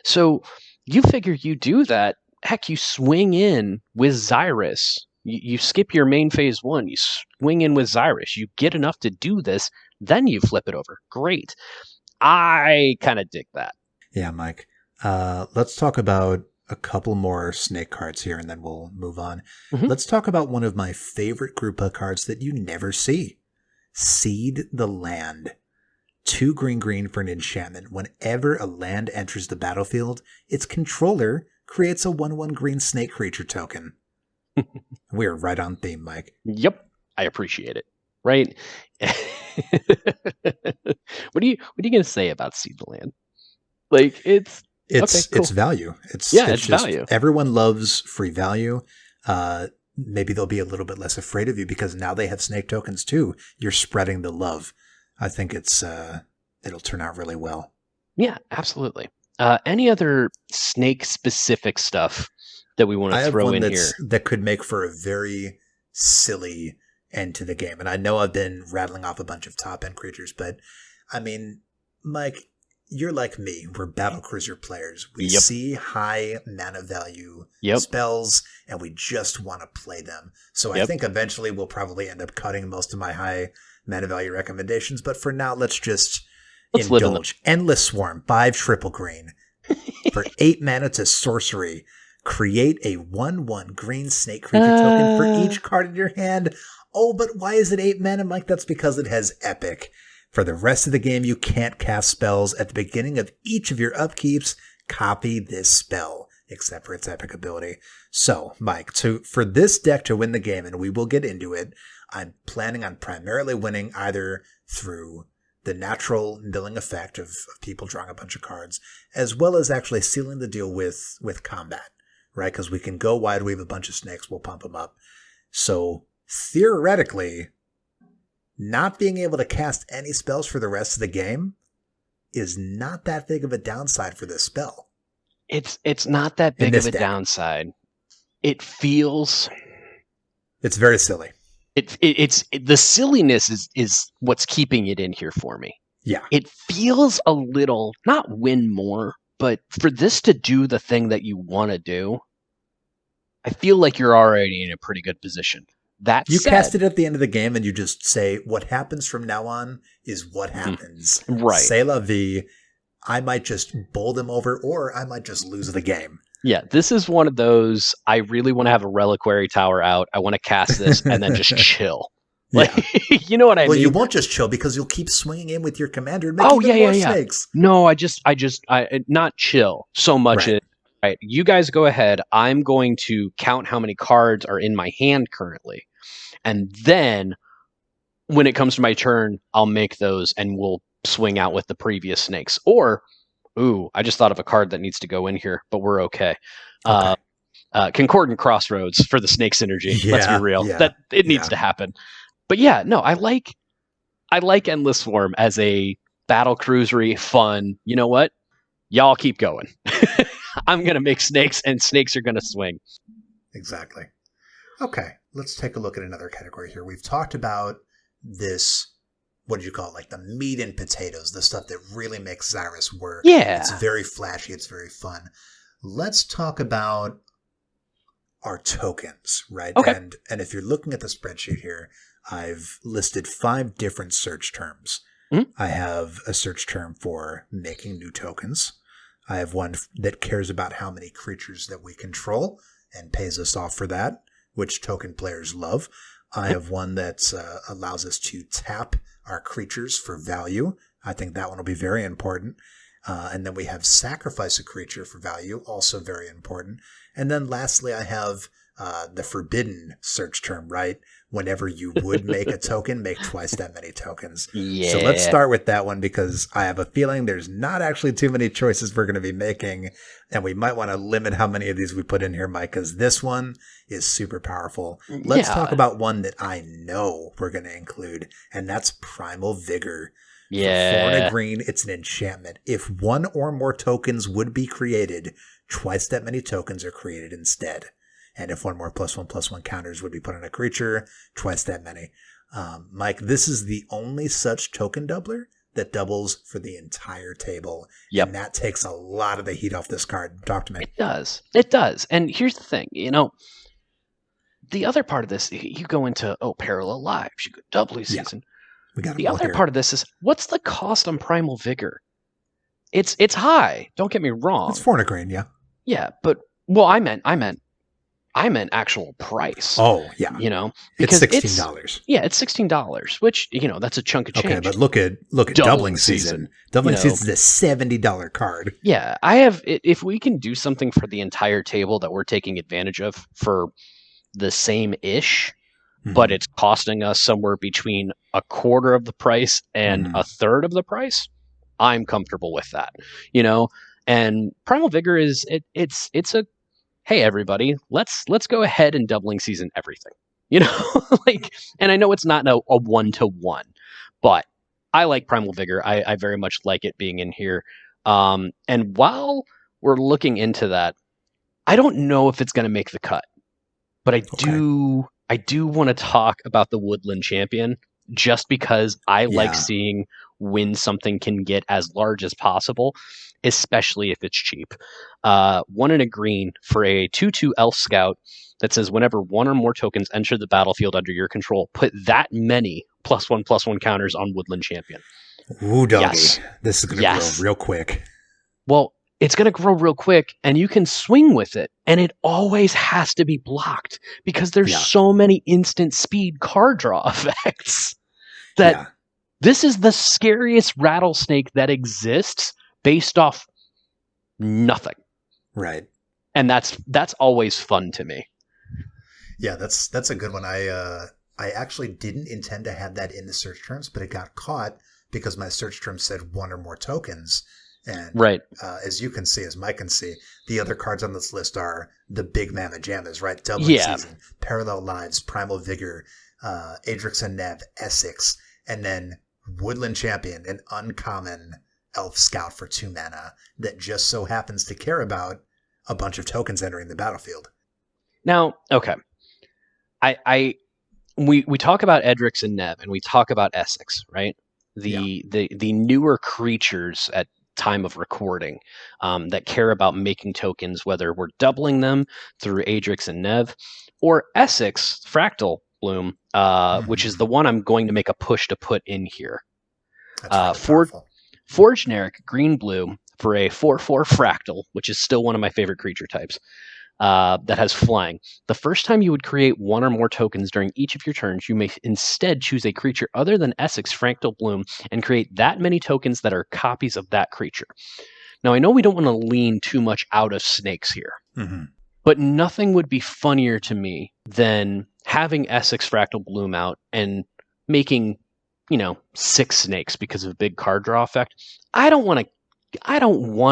So you figure you do that. Heck, you swing in with Zyrus. You skip your main phase 1. You swing in with Zyrus. You get enough to do this. Then you flip it over. Great. I kind of dig that. Yeah, Mike. Let's talk about a couple more snake cards here, and then we'll move on. Let's talk about one of my favorite group of cards that you never see. Seed the Land. 2 green for an enchantment. Whenever a land enters the battlefield, its controller creates a 1/1 green snake creature token. We are right on theme, Mike. Yep, I appreciate it. Right? What are you gonna say about Seed the Land? Like okay, cool. It's value. It's It's just value. everyone loves free value. Maybe they'll be a little bit less afraid of you because now they have snake tokens too. You're spreading the love. I think it'll turn out really well. Yeah, absolutely. Any other snake specific stuff that we want to throw in here? That could make for a very silly end to the game. And I know I've been rattling off a bunch of top end creatures, but I mean, Mike, you're like me. We're battle cruiser players. We see high mana value spells and we just want to play them. So I think eventually we'll probably end up cutting most of my high mana value recommendations. But for now, let's indulge. Endless Swarm, 5 triple green. For 8 mana to sorcery, create a 1/1 green snake creature token for each card in your hand. Oh, but why is it 8 mana, Mike? That's because it has Epic. For the rest of the game, you can't cast spells. At the beginning of each of your upkeeps, copy this spell, except for its Epic ability. So, Mike, for this deck to win the game, and we will get into it, I'm planning on primarily winning either through the natural milling effect of people drawing a bunch of cards, as well as actually sealing the deal with combat, right? Because we can go wide, we have a bunch of snakes, we'll pump them up. So, theoretically, not being able to cast any spells for the rest of the game is not that big of a downside for this spell. It's not that big of a downside. It feels... It's very silly. It's the silliness is what's keeping it in here for me. Yeah. It feels a little, not win more, but for this to do the thing that you want to do, I feel like you're already in a pretty good position. That you said, cast it at the end of the game and you just say, what happens from now on is what happens. Right. C'est la vie. I might just bowl them over or I might just lose the game. Yeah, this is one of those, I really want to have a reliquary tower out. I want to cast this and then just chill. Like, you know what I mean? Well, you won't just chill because you'll keep swinging in with your commander and making more snakes. No, I not chill so much. Right. You guys go ahead. I'm going to count how many cards are in my hand currently. And then when it comes to my turn, I'll make those and we'll swing out with the previous snakes. Or, ooh, I just thought of a card that needs to go in here, but we're okay. Concordant Crossroads for the snake synergy. Let's be real. That it needs to happen. But yeah, no, I like Endless Swarm as a battle cruisery fun. You know what? Y'all keep going. I'm going to make snakes, and snakes are going to swing. Exactly. Okay, let's take a look at another category here. We've talked about this, what do you call it, like the meat and potatoes, the stuff that really makes Xyris work. Yeah. It's very flashy. It's very fun. Let's talk about our tokens, right? Okay. And if you're looking at the spreadsheet here, I've listed 5 different search terms. Mm-hmm. I have a search term for making new tokens. I have one that cares about how many creatures that we control and pays us off for that, which token players love. I have one that allows us to tap our creatures for value. I think that one will be very important. And then we have sacrifice a creature for value, also very important. And then lastly, I have the forbidden search term, right? Whenever you would make a token, make twice that many tokens. Yeah. So let's start with that one because I have a feeling there's not actually too many choices we're going to be making. And we might want to limit how many of these we put in here, Mike, because this one is super powerful. Let's talk about one that I know we're going to include, and that's Primal Vigor. Yeah. For 4 and a green, it's an enchantment. If 1 or more tokens would be created, twice that many tokens are created instead. And if 1 more +1/+1 counters would be put on a creature, twice that many. Mike, this is the only such token doubler that doubles for the entire table. Yep. And that takes a lot of the heat off this card. Talk to me. It does. And here's the thing, the other part of this, you go into, Parallel Lives, you go Doubly Season. We got the other part of this is, what's the cost on Primal Vigor? It's high. Don't get me wrong. It's 4 and a green, yeah. Yeah, but, well, I meant actual price. Oh, yeah. Because it's $16. It's $16, which, that's a chunk of change. Okay, but look at Doubling Season. Doubling Season is a $70 card. Yeah, if we can do something for the entire table that we're taking advantage of for the same-ish, but Mhm. it's costing us somewhere between a quarter of the price and Mhm. a third of the price, I'm comfortable with that. You know, and Primal Vigor is it's a hey everybody, let's go ahead and doubling season everything. You know, like, and I know it's not a 1-to-1, but I like Primal Vigor. I very much like it being in here. And while we're looking into that, I don't know if it's going to make the cut, but Okay. I do want to talk about the Woodland Champion just because I like Yeah. seeing when something can get as large as possible, especially if it's cheap. 1 and a green for a 2/2 Elf Scout that says whenever one or more tokens enter the battlefield under your control, put that many +1/+1 counters on Woodland Champion. Ooh, doggy. Yes. This is going to grow Yes. real quick. Well, it's going to grow real quick and you can swing with it. And it always has to be blocked because there's Yeah. so many instant speed card draw effects that Yeah. this is the scariest rattlesnake that exists based off nothing. Right. And that's always fun to me. Yeah, that's a good one. I actually didn't intend to have that in the search terms, but it got caught because my search term said one or more tokens. And Right. as you can see, as Mike can see, the other cards on this list are the big mamma jammas, right? Doubling Yeah. Season, Parallel Lives, Primal Vigor, Adrix and Nev, Essex, and then Woodland Champion, an uncommon Elf Scout for 2 mana that just so happens to care about a bunch of tokens entering the battlefield. Now, okay. We talk about Edrix and Nev and we talk about Essex, right? The newer creatures at time of recording that care about making tokens, whether we're doubling them through Adrix and Nev or Essex Fractal Bloom, which is the one I'm going to make a push to put in here. That's really powerful. For generic green blue for a 4/4 Fractal, which is still one of my favorite creature types. That has flying. The first time you would create one or more tokens during each of your turns, you may instead choose a creature other than Essex Fractal Bloom and create that many tokens that are copies of that creature. Now, I know we don't want to lean too much out of snakes here, but nothing would be funnier to me than having Essex Fractal Bloom out and making, 6 snakes because of a big card draw effect. I don't want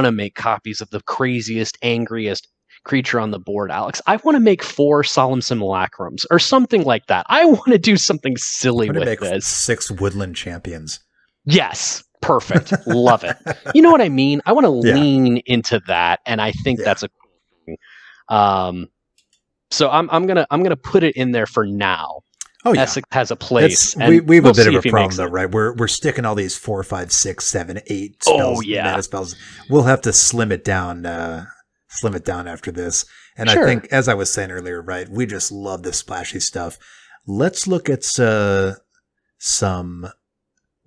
to make copies of the craziest, angriest creature on the board, Alex. I want to make 4 Solemn Simulacrums or something like that. I want to do something silly with make this. 6 Woodland Champions. Yes, perfect. Love it. You know what I mean? I want to lean into that, and I think that's a cool thing. So I'm gonna put it in there for now. Oh yeah, Essex has a place. We have a bit of a problem though, right? We're sticking all these 4, 5, 6, 7, 8 spells, mana spells. We'll have to slim it down after this. And I think, as I was saying earlier, right, we just love the splashy stuff. Let's look at some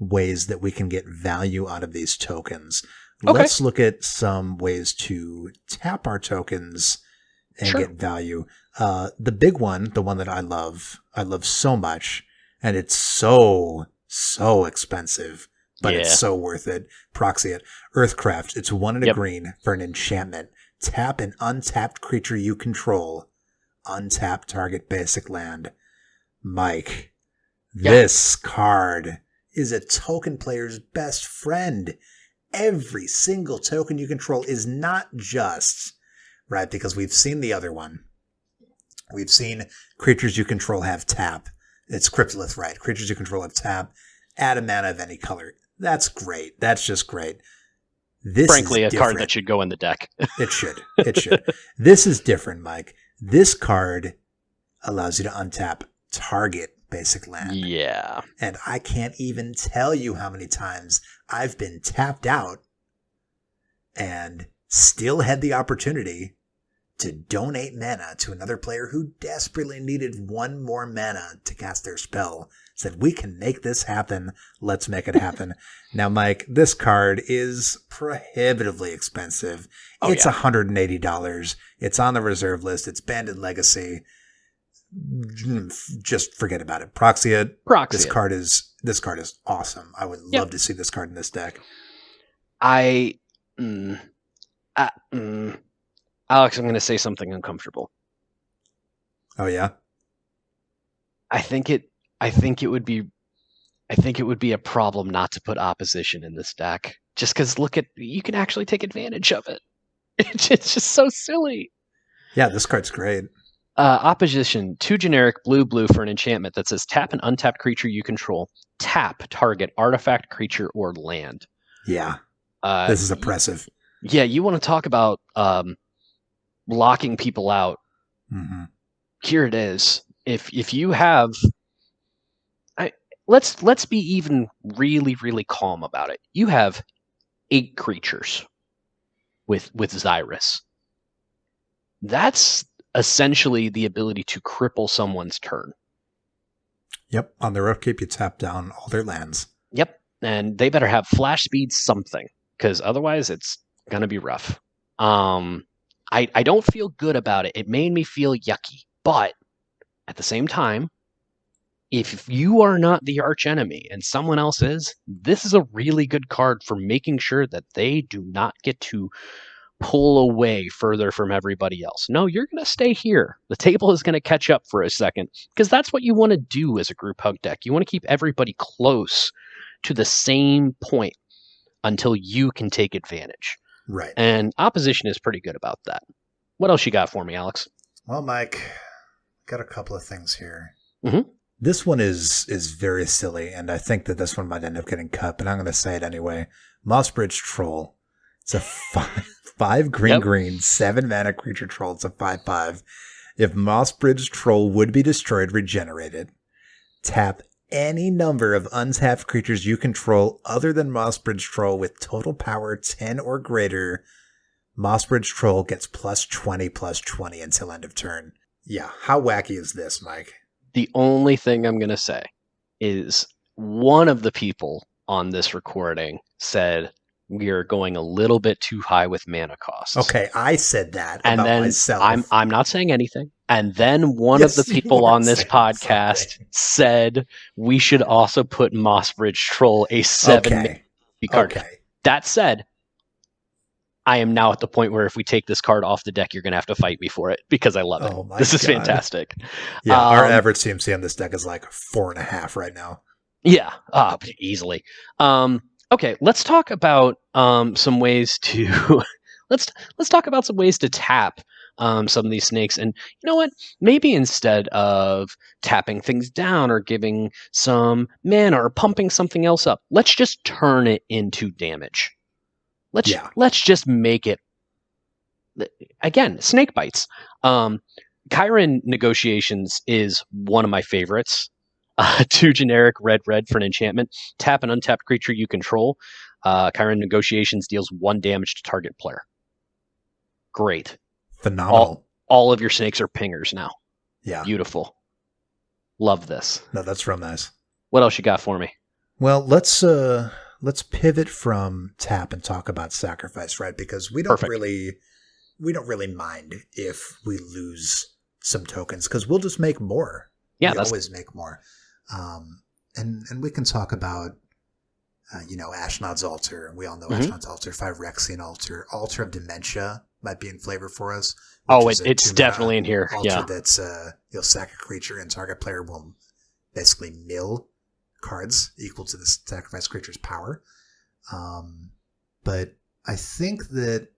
ways that we can get value out of these tokens. Okay. Let's look at some ways to tap our tokens and get value. The big one, the one that I love so much, and it's so expensive, but it's so worth it. Proxy it. Earthcraft. It's 1 and a green for an enchantment. Tap an untapped creature you control. Untap target basic land. Mike, this card is a token player's best friend. Every single token you control is not just, right, because we've seen the other one. We've seen creatures you control have tap. It's Cryptolith, right? Creatures you control have tap. Add a mana of any color. That's great. That's just great. This frankly is a card that should go in the deck. It should. This is different, Mike. This card allows you to untap target basic land. Yeah. And I can't even tell you how many times I've been tapped out and still had the opportunity to donate mana to another player who desperately needed 1 more mana to cast their spell. Said, we can make this happen. Let's make it happen. Now, Mike, this card is prohibitively expensive. It's $180. It's on the reserve list. It's banned in Legacy. Just forget about it. Proxy it. This card is awesome. I would love to see this card in this deck. Alex, I'm going to say something uncomfortable. Oh, yeah? I think it. I think it would be. I think it would be a problem not to put opposition in this deck, just because you can actually take advantage of it. It's just so silly. Yeah, this card's great. Opposition, 2 generic blue for an enchantment that says tap an untapped creature you control, tap target artifact, creature, or land. Yeah, this is oppressive. Yeah, you want to talk about locking people out. Mm-hmm. Here it is. If you have, let's be even really, really calm about it. You have 8 creatures with Xyris. That's essentially the ability to cripple someone's turn. Yep, on their upkeep, you tap down all their lands. Yep, and they better have flash speed something, because otherwise it's going to be rough. I don't feel good about it. It made me feel yucky, but at the same time, if you are not the archenemy and someone else is, this is a really good card for making sure that they do not get to pull away further from everybody else. No, you're going to stay here. The table is going to catch up for a second, because that's what you want to do as a group hug deck. You want to keep everybody close to the same point until you can take advantage. Right. And opposition is pretty good about that. What else you got for me, Alex? Well, Mike, got a couple of things here. Mm-hmm. This one is very silly, and I think that this one might end up getting cut, but I'm going to say it anyway. Mossbridge Troll. It's a 5 green, 7 mana creature troll. It's a 5/5. If Mossbridge Troll would be destroyed, regenerated, tap any number of untapped creatures you control other than Mossbridge Troll with total power 10 or greater. Mossbridge Troll gets +20/+20 until end of turn. Yeah, how wacky is this, Mike? The only thing I'm going to say is one of the people on this recording said we are going a little bit too high with mana costs. Okay, I said that and about then myself. I'm not saying anything. And then one of the people on this podcast said we should also put Mossbridge Troll a 7 card. Okay. That said, I am now at the point where if we take this card off the deck, you're going to have to fight me for it, because I love it. This is fantastic. Yeah, our average CMC on this deck is like 4.5 right now. Yeah, easily. Okay, let's talk about some ways to let's talk about some ways to tap some of these snakes. And you know what? Maybe instead of tapping things down or giving some mana or pumping something else up, let's just turn it into damage. Let's just make it, again, snake bites. Chiron Negotiations is one of my favorites. 2 generic red for an enchantment. Tap an untapped creature you control. Chiron Negotiations deals 1 damage to target player. Great. Phenomenal. All of your snakes are pingers now. Yeah. Beautiful. Love this. No, that's real nice. What else you got for me? Well, let's pivot from tap and talk about sacrifice, right? Because we don't really mind if we lose some tokens, because we'll just make more. Yeah, we always make more. And we can talk about Ashnod's Altar. We all know Ashnod's Altar, Phyrexian Altar of Dementia might be in flavor for us. Oh, it's definitely in here. Altar that's you'll sack a creature and target player will basically mill cards equal to the sacrifice creature's power. But I think that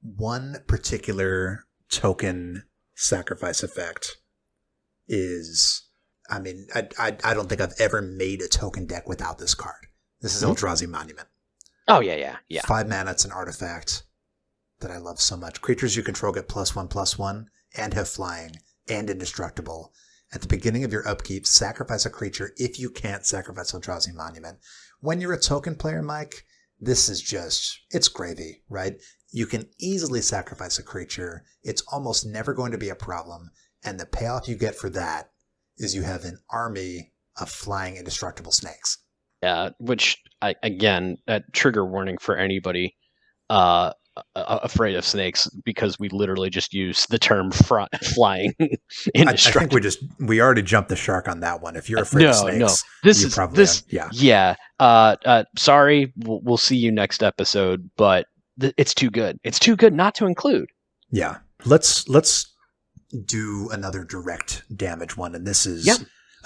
one particular token sacrifice effect is, I don't think I've ever made a token deck without this card. This is Eldrazi Monument. Oh, yeah. 5 mana, it's an artifact that I love so much. Creatures you control get +1/+1 and have flying and indestructible. At the beginning of your upkeep, sacrifice a creature if you can't sacrifice Eldrazi Monument. When you're a token player, Mike, this is it's gravy, right? You can easily sacrifice a creature. It's almost never going to be a problem. And the payoff you get for that is you have an army of flying indestructible snakes. Yeah, which, again, a trigger warning for anybody afraid of snakes, because we literally just use the term flying indestructible. I think we already jumped the shark on that one. If you're afraid of snakes, sorry, we'll see you next episode, but it's too good. It's too good not to include. Yeah, let's do another direct damage one, and this is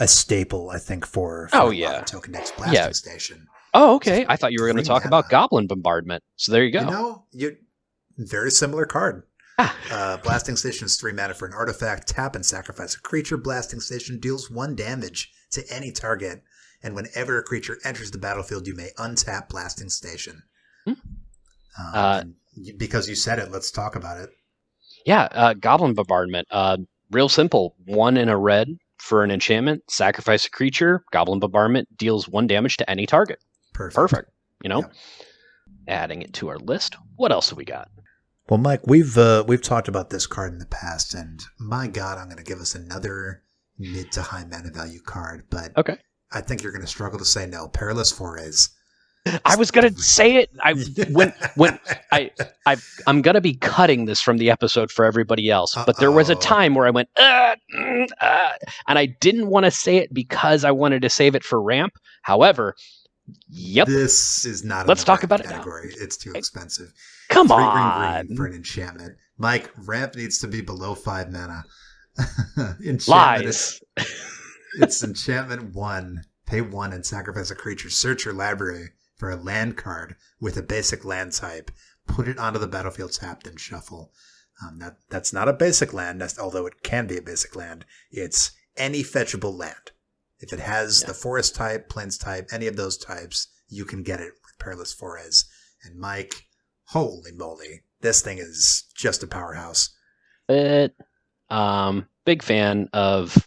a staple, I think, for Oh, a lot yeah. of token decks. Blasting Station. Oh, okay. I thought you were going to 3 talk mana. about Goblin Bombardment. So there you go. You know, very similar card. Ah, Blasting Station is 3 mana for an artifact. Tap and sacrifice a creature. Blasting Station deals 1 damage to any target. And whenever a creature enters the battlefield, you may untap Blasting Station. Because you said it, let's talk about it. yeah, Goblin Bombardment. Real simple. 1 in a red for an enchantment. Sacrifice a creature. Goblin Bombardment deals 1 damage to any target. Perfect. Yep. Adding it to our list. What else have we got? Well, Mike, we've talked about this card in the past, and my God, I'm going to give us another mid to high mana value card, but Okay. I think you're going to struggle to say no. Perilous Forays. I was gonna say it. I'm gonna be cutting this from the episode for everybody else. But there was a time where I went, and I didn't want to say it because I wanted to save it for ramp. However, yep. This is not. Let's talk about category. it now. It's too expensive. Come 3 on. green for an enchantment. Mike, ramp needs to be below 5 mana. Lies. It's enchantment 1. Pay 1 and sacrifice a creature. Search your library for a land card with a basic land type. Put it onto the battlefield tapped and shuffle. That's not a basic land, although it can be a basic land. It's any fetchable land. If it has the forest type, plains type, any of those types, you can get it with Perilous Forays. And Mike, holy moly, this thing is just a powerhouse. Big fan of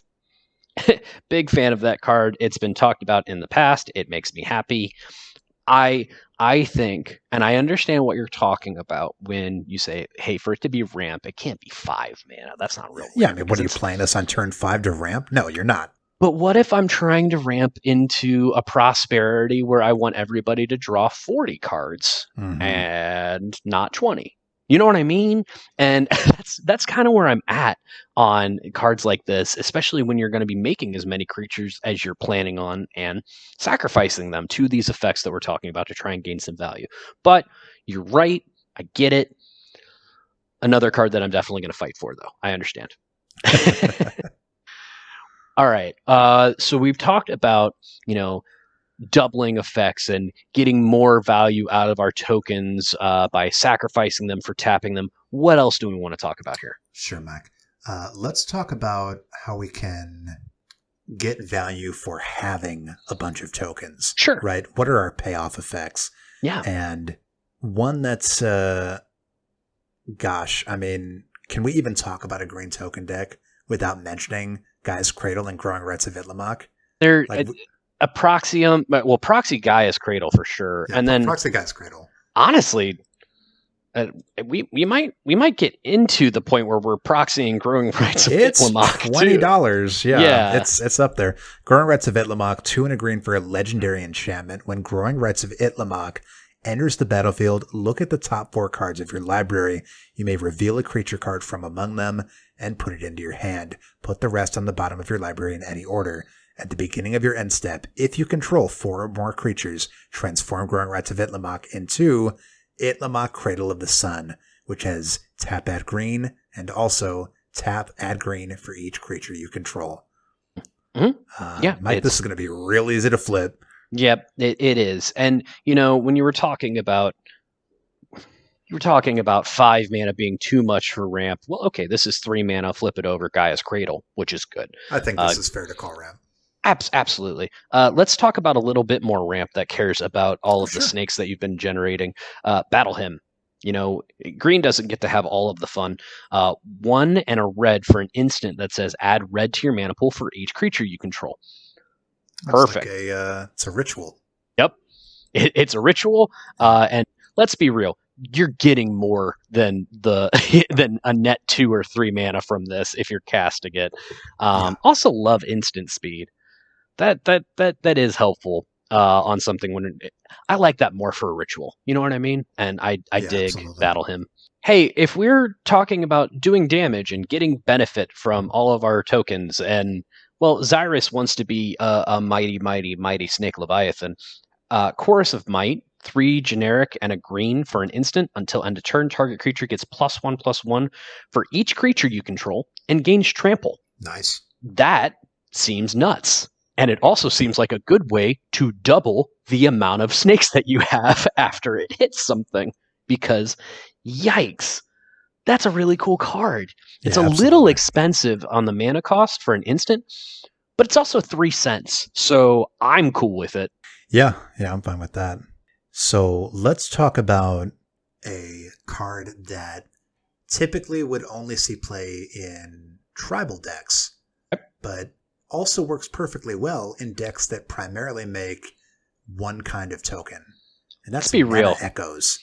that card. It's been talked about in the past. It makes me happy. I think, and I understand what you're talking about when you say, hey, for it to be ramp, it can't be 5 mana. That's not real. Yeah, I mean, what are you playing us on turn 5 to ramp? No, you're not. But what if I'm trying to ramp into a prosperity where I want everybody to draw 40 cards and not 20? You know what I mean? And that's kind of where I'm at on cards like this, especially when you're going to be making as many creatures as you're planning on and sacrificing them to these effects that we're talking about to try and gain some value. But you're right. I get it. Another card that I'm definitely going to fight for, though. I understand. All right. So we've talked about, doubling effects and getting more value out of our tokens by sacrificing them for tapping them. What else do we want to talk about here? Sure, Mike. Let's talk about how we can get value for having a bunch of tokens. Sure. Right? What are our payoff effects? Yeah. And one that's, can we even talk about a green token deck without mentioning Gaia's Cradle and Growing Rites of Itlimoc? Apraxium, well, Proxy Gaia's Cradle for sure, yeah, and then Proxy Gaia's Cradle. Honestly, we might get into the point where we're proxying Growing Rites of Itlimoc. It's $20. Yeah, it's up there. Growing Rites of Itlimoc, 2 and a green for a legendary enchantment. When Growing Rites of Itlimoc enters the battlefield, look at the top 4 cards of your library. You may reveal a creature card from among them and put it into your hand. Put the rest on the bottom of your library in any order. At the beginning of your end step, if you control 4 or more creatures, transform Growing Rites of Itlimoc into Itlimoc Cradle of the Sun, which has tap, add green, and also tap, add green for each creature you control. Mike, this is going to be real easy to flip. Yep, it is. And, when you were talking about 5 mana being too much for ramp, well, okay, this is 3 mana, flip it over, Gaia's Cradle, which is good. I think this is fair to call ramp. Absolutely. Let's talk about a little bit more ramp that cares about all of the snakes that you've been generating. Battle Hymn. Green doesn't get to have all of the fun. 1 and a red for an instant that says add red to your mana pool for each creature you control. Perfect. It's a ritual. Yep. It's a ritual. And let's be real. You're getting more than than a net 2 or 3 mana from this if you're casting it. Also love instant speed. That is helpful on something when I like that more for a ritual. You know what I mean? And I dig absolutely. Battle Hymn. Hey, if we're talking about doing damage and getting benefit from all of our tokens, and well, Xyris wants to be a mighty snake leviathan. Chorus of Might, 3 generic and a green for an instant until end of turn. Target creature gets +1/+1 for each creature you control and gains trample. Nice. That seems nuts. And it also seems like a good way to double the amount of snakes that you have after it hits something. Because, yikes, that's a really cool card. It's a little expensive on the mana cost for an instant, but it's also 3 cents. So I'm cool with it. Yeah, I'm fine with that. So let's talk about a card that typically would only see play in tribal decks, but also works perfectly well in decks that primarily make one kind of token. And that's Mana Echoes.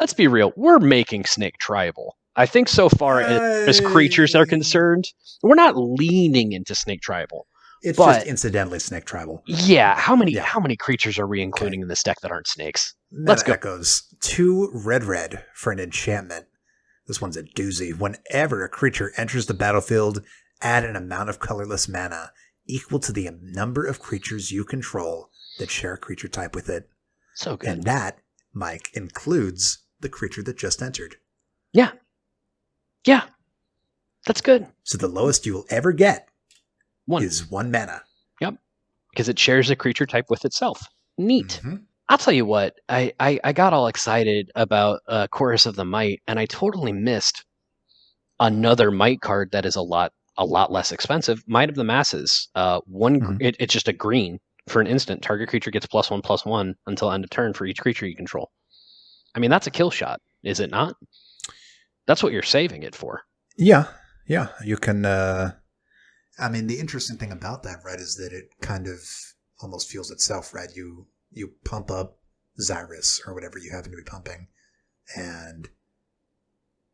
Let's be real. We're making Snake tribal. I think so far as creatures are concerned, we're not leaning into Snake tribal. It's just incidentally Snake tribal. Yeah. How many creatures are we including in this deck that aren't snakes? Let's go. Echoes. 2 red for an enchantment. This one's a doozy. Whenever a creature enters the battlefield, add an amount of colorless mana equal to the number of creatures you control that share a creature type with it. So good. And that, Mike, includes the creature that just entered. Yeah. Yeah. That's good. So the lowest you will ever get is 1 mana. Yep. Because it shares a creature type with itself. Neat. Mm-hmm. I'll tell you what, I got all excited about Chorus of the Might, and I totally missed another Might card that is a lot less expensive. Might of the Masses. It's just a green. For an instant, target creature gets +1/+1 until end of turn for each creature you control. I mean, that's a kill shot, is it not? That's what you're saving it for. Yeah. You can... I mean, the interesting thing about that, right, is that it kind of almost fuels itself, right? You pump up Xyris or whatever you happen to be pumping, and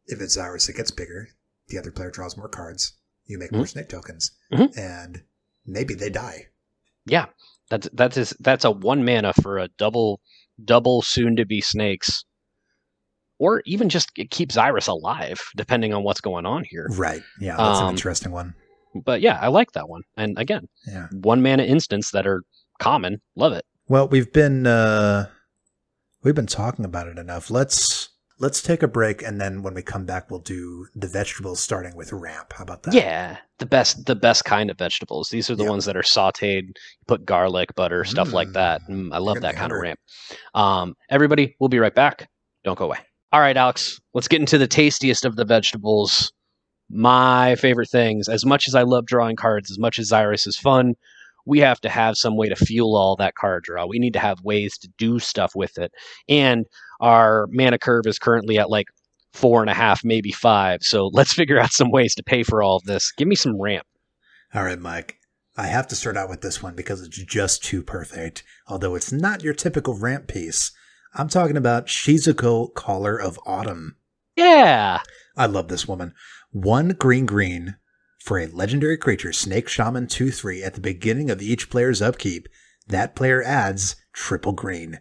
if it's Xyris, it gets bigger. The other player draws more cards. You make more snake tokens, and maybe they die. Yeah, that's a 1 mana for a double soon to be snakes, or even just keep Xyris alive, depending on what's going on here. Right. Yeah, that's an interesting one. But yeah, I like that one. And again, 1 mana instants that are common. Love it. Well, we've been talking about it enough. Let's take a break, and then when we come back, we'll do the vegetables, starting with ramp. How about that? Yeah, the best kind of vegetables. These are the ones that are sautéed. You put garlic, butter, stuff like that. I love that kind of ramp. Everybody, we'll be right back. Don't go away. All right, Alex, let's get into the tastiest of the vegetables. My favorite things. As much as I love drawing cards, as much as Xyris is fun, we have to have some way to fuel all that card draw. We need to have ways to do stuff with it. And our mana curve is currently at like 4.5, maybe 5. So let's figure out some ways to pay for all of this. Give me some ramp. All right, Mike. I have to start out with this one because it's just too perfect. Although it's not your typical ramp piece. I'm talking about Shizuko, Caller of Autumn. Yeah. I love this woman. 1 green for a legendary creature, Snake Shaman 2/3 at the beginning of each player's upkeep. That player adds triple green.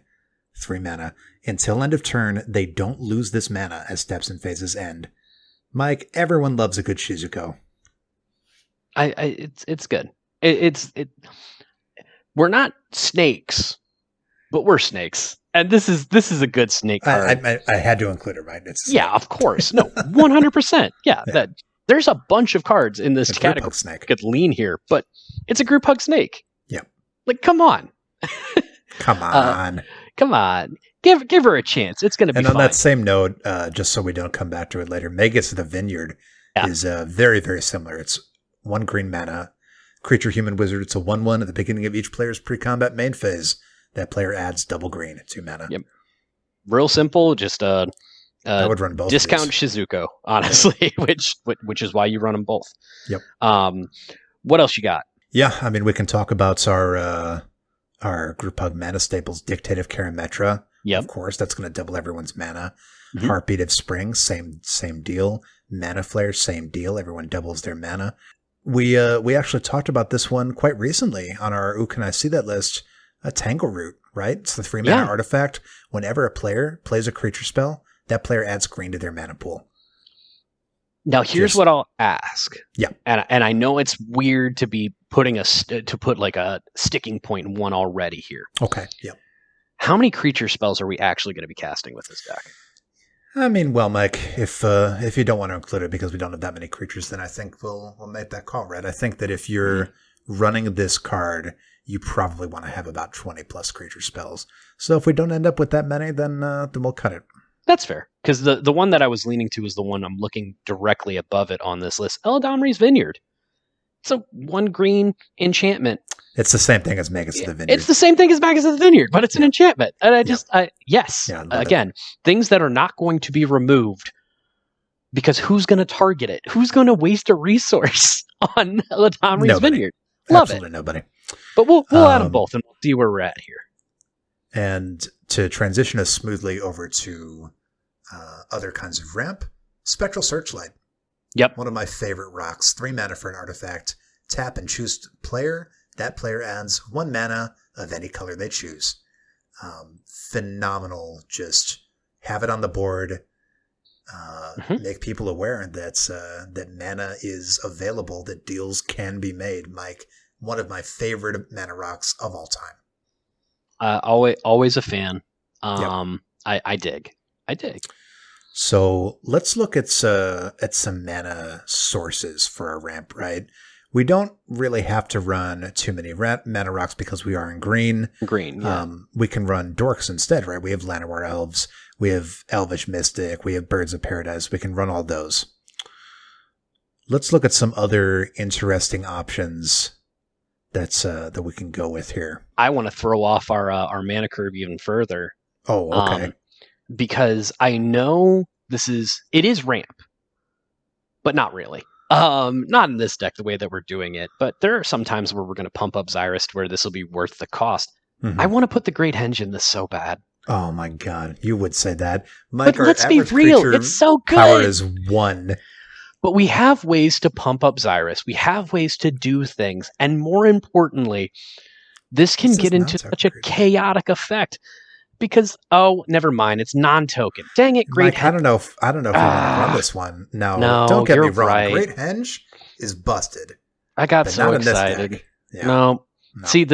3 mana. Until end of turn, they don't lose this mana as steps and phases end. Mike, everyone loves a good Shizuko. It's good. We're not snakes, but we're snakes. And this is a good snake card. I had to include it, right? Of course. No, 100%. Yeah. There's a bunch of cards in this category. Snake. Could lean here, but it's a group hug snake. Yeah. Like, come on. Come on. Come on. Give her a chance. It's going to be fine. And on that same note, just so we don't come back to it later, Magus of the Vineyard is very, very similar. It's 1 green mana. Creature, human, wizard. It's a 1/1 at the beginning of each player's pre-combat main phase. That player adds double green at 2 mana. Yep. Real simple. Just I would run both. Discount Shizuko, honestly, which is why you run them both. Yep. What else you got? Yeah, I mean, we can talk about our group hug mana staples. Dictate of Karametra. Yep. Of course, that's going to double everyone's mana. Mm-hmm. Heartbeat of Spring, same deal. Mana Flare, same deal. Everyone doubles their mana. We actually talked about this one quite recently on our Ooh, Can I See That list. A Tangleroot, right? It's the 3 mana artifact. Whenever a player plays a creature spell, that player adds green to their mana pool. Now, here's what I'll ask. Yeah. And I know it's weird to be putting like a sticking point in one already here. Okay. Yeah. How many creature spells are we actually going to be casting with this deck? I mean, well, Mike, if you don't want to include it because we don't have that many creatures, then I think we'll make that call, right? I think that if you're running this card, you probably want to have about 20 plus creature spells. So if we don't end up with that many, then we'll cut it. That's fair, because the one that I was leaning to is the one I'm looking directly above it on this list, Eladamri's Vineyard. It's a 1 green enchantment. It's the same thing as Magus of the Vineyard. It's the same thing as Magus of the Vineyard, but it's an enchantment. And again, things that are not going to be removed, because who's going to target it? Who's going to waste a resource on Eladamri's Vineyard? Absolutely nobody. But we'll add them both and we'll see where we're at here. And to transition us smoothly over to other kinds of ramp, Spectral Searchlight. Yep. One of my favorite rocks. 3 mana for an artifact. Tap and choose player. That player adds 1 mana of any color they choose. Phenomenal. Just have it on the board. Make people aware that mana is available, that deals can be made. Mike, one of my favorite mana rocks of all time. Always a fan. Yep. I dig. So let's look at some mana sources for our ramp, right? We don't really have to run too many mana rocks because we are in green. Green, yeah. We can run dorks instead, right? We have Llanowar Elves, we have Elvish Mystic, we have Birds of Paradise. We can run all those. Let's look at some other interesting options that we can go with here. I want to throw off our mana curve even further. Oh, okay. Because I know it is ramp, but not really. Not in this deck the way that we're doing it, but there are some times where we're going to pump up Xyris to where this will be worth the cost. Mm-hmm. I want to put the Great Henge in this so bad. Oh my god, you would say that. Mike, but let's be real, it's so good. Power is 1. But we have ways to pump up Xyris. We have ways to do things. And more importantly, this can get into such a chaotic effect. Because, never mind, it's non-token. Dang it, Great Henge. I don't know if we want to run this one. No, don't get me wrong. Right. Great Henge is busted. I got so excited. Yeah. No. See,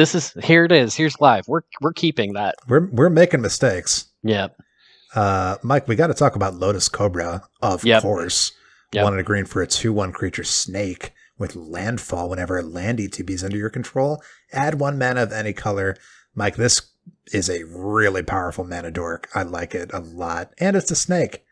here it is. Here's live. We're keeping that. We're making mistakes. Yep. Mike, we got to talk about Lotus Cobra, of course. Yep. 1 and a green for a 2/1 creature snake with landfall. Whenever a land ETB is under your control, add 1 mana of any color. Mike, this is a really powerful mana dork. I like it a lot. And it's a snake.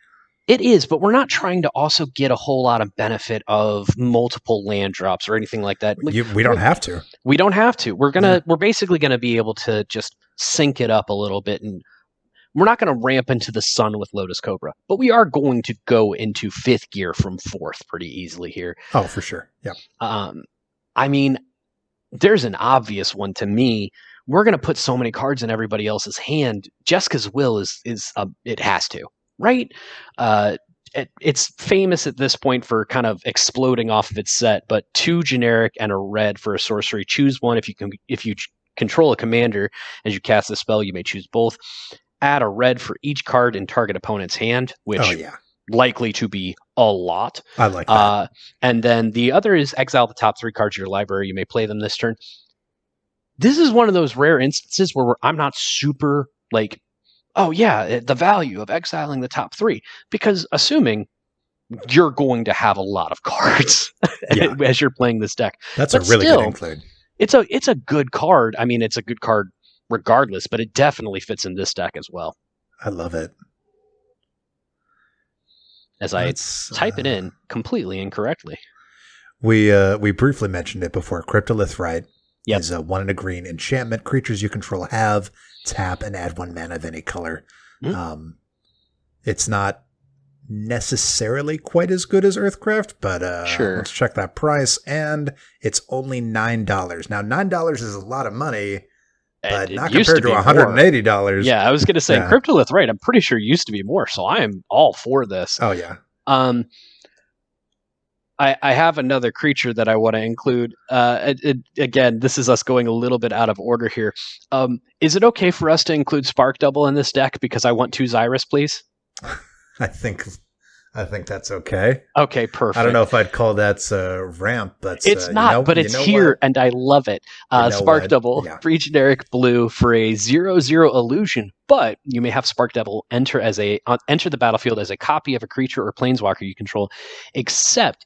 It is, but we're not trying to also get a whole lot of benefit of multiple land drops or anything like that. We don't have to. We don't have to. We're basically gonna be able to just sync it up a little bit, and we're not gonna ramp into the sun with Lotus Cobra, but we are going to go into 5th gear from 4th pretty easily here. Oh, for sure. Yeah. I mean, there's an obvious one to me. We're going to put so many cards in everybody else's hand. Jeska's Will is it has to, right? It's famous at this point for kind of exploding off of its set, but 2 generic and a red for a sorcery. Choose one. If you control a commander as you cast the spell, you may choose both. Add a red for each card in target opponent's hand, which likely to be a lot. I like that. And then the other is exile the top 3 cards of your library. You may play them this turn. This is one of those rare instances where I'm not super like, the value of exiling the top 3, because assuming you're going to have a lot of cards as you're playing this deck. That's a really good include. It's a good card. I mean, it's a good card regardless, but it definitely fits in this deck as well. I love it. As I type it in completely incorrectly. We briefly mentioned it before. Cryptolith Rite. Yep. Is a 1 and a green enchantment. Creatures you control have tap and add 1 mana of any color. Mm-hmm. It's not necessarily quite as good as Earthcraft, but sure. Let's check that price, and it's only $9. Now, $9 is a lot of money, but not compared to $180. Yeah, I was going to say Cryptolith Rite. I'm pretty sure used to be more, so I am all for this. Oh yeah. I have another creature that I want to include. Again, this is us going a little bit out of order here. Is it okay for us to include Spark Double in this deck because I want 2 Xyris, please? I think that's okay. Okay, perfect. I don't know if I'd call that ramp, but it's not. But it's here, and I love it. Spark Double, free generic blue for a 0/0 illusion. But you may have Spark Double enter the battlefield as a copy of a creature or planeswalker you control, except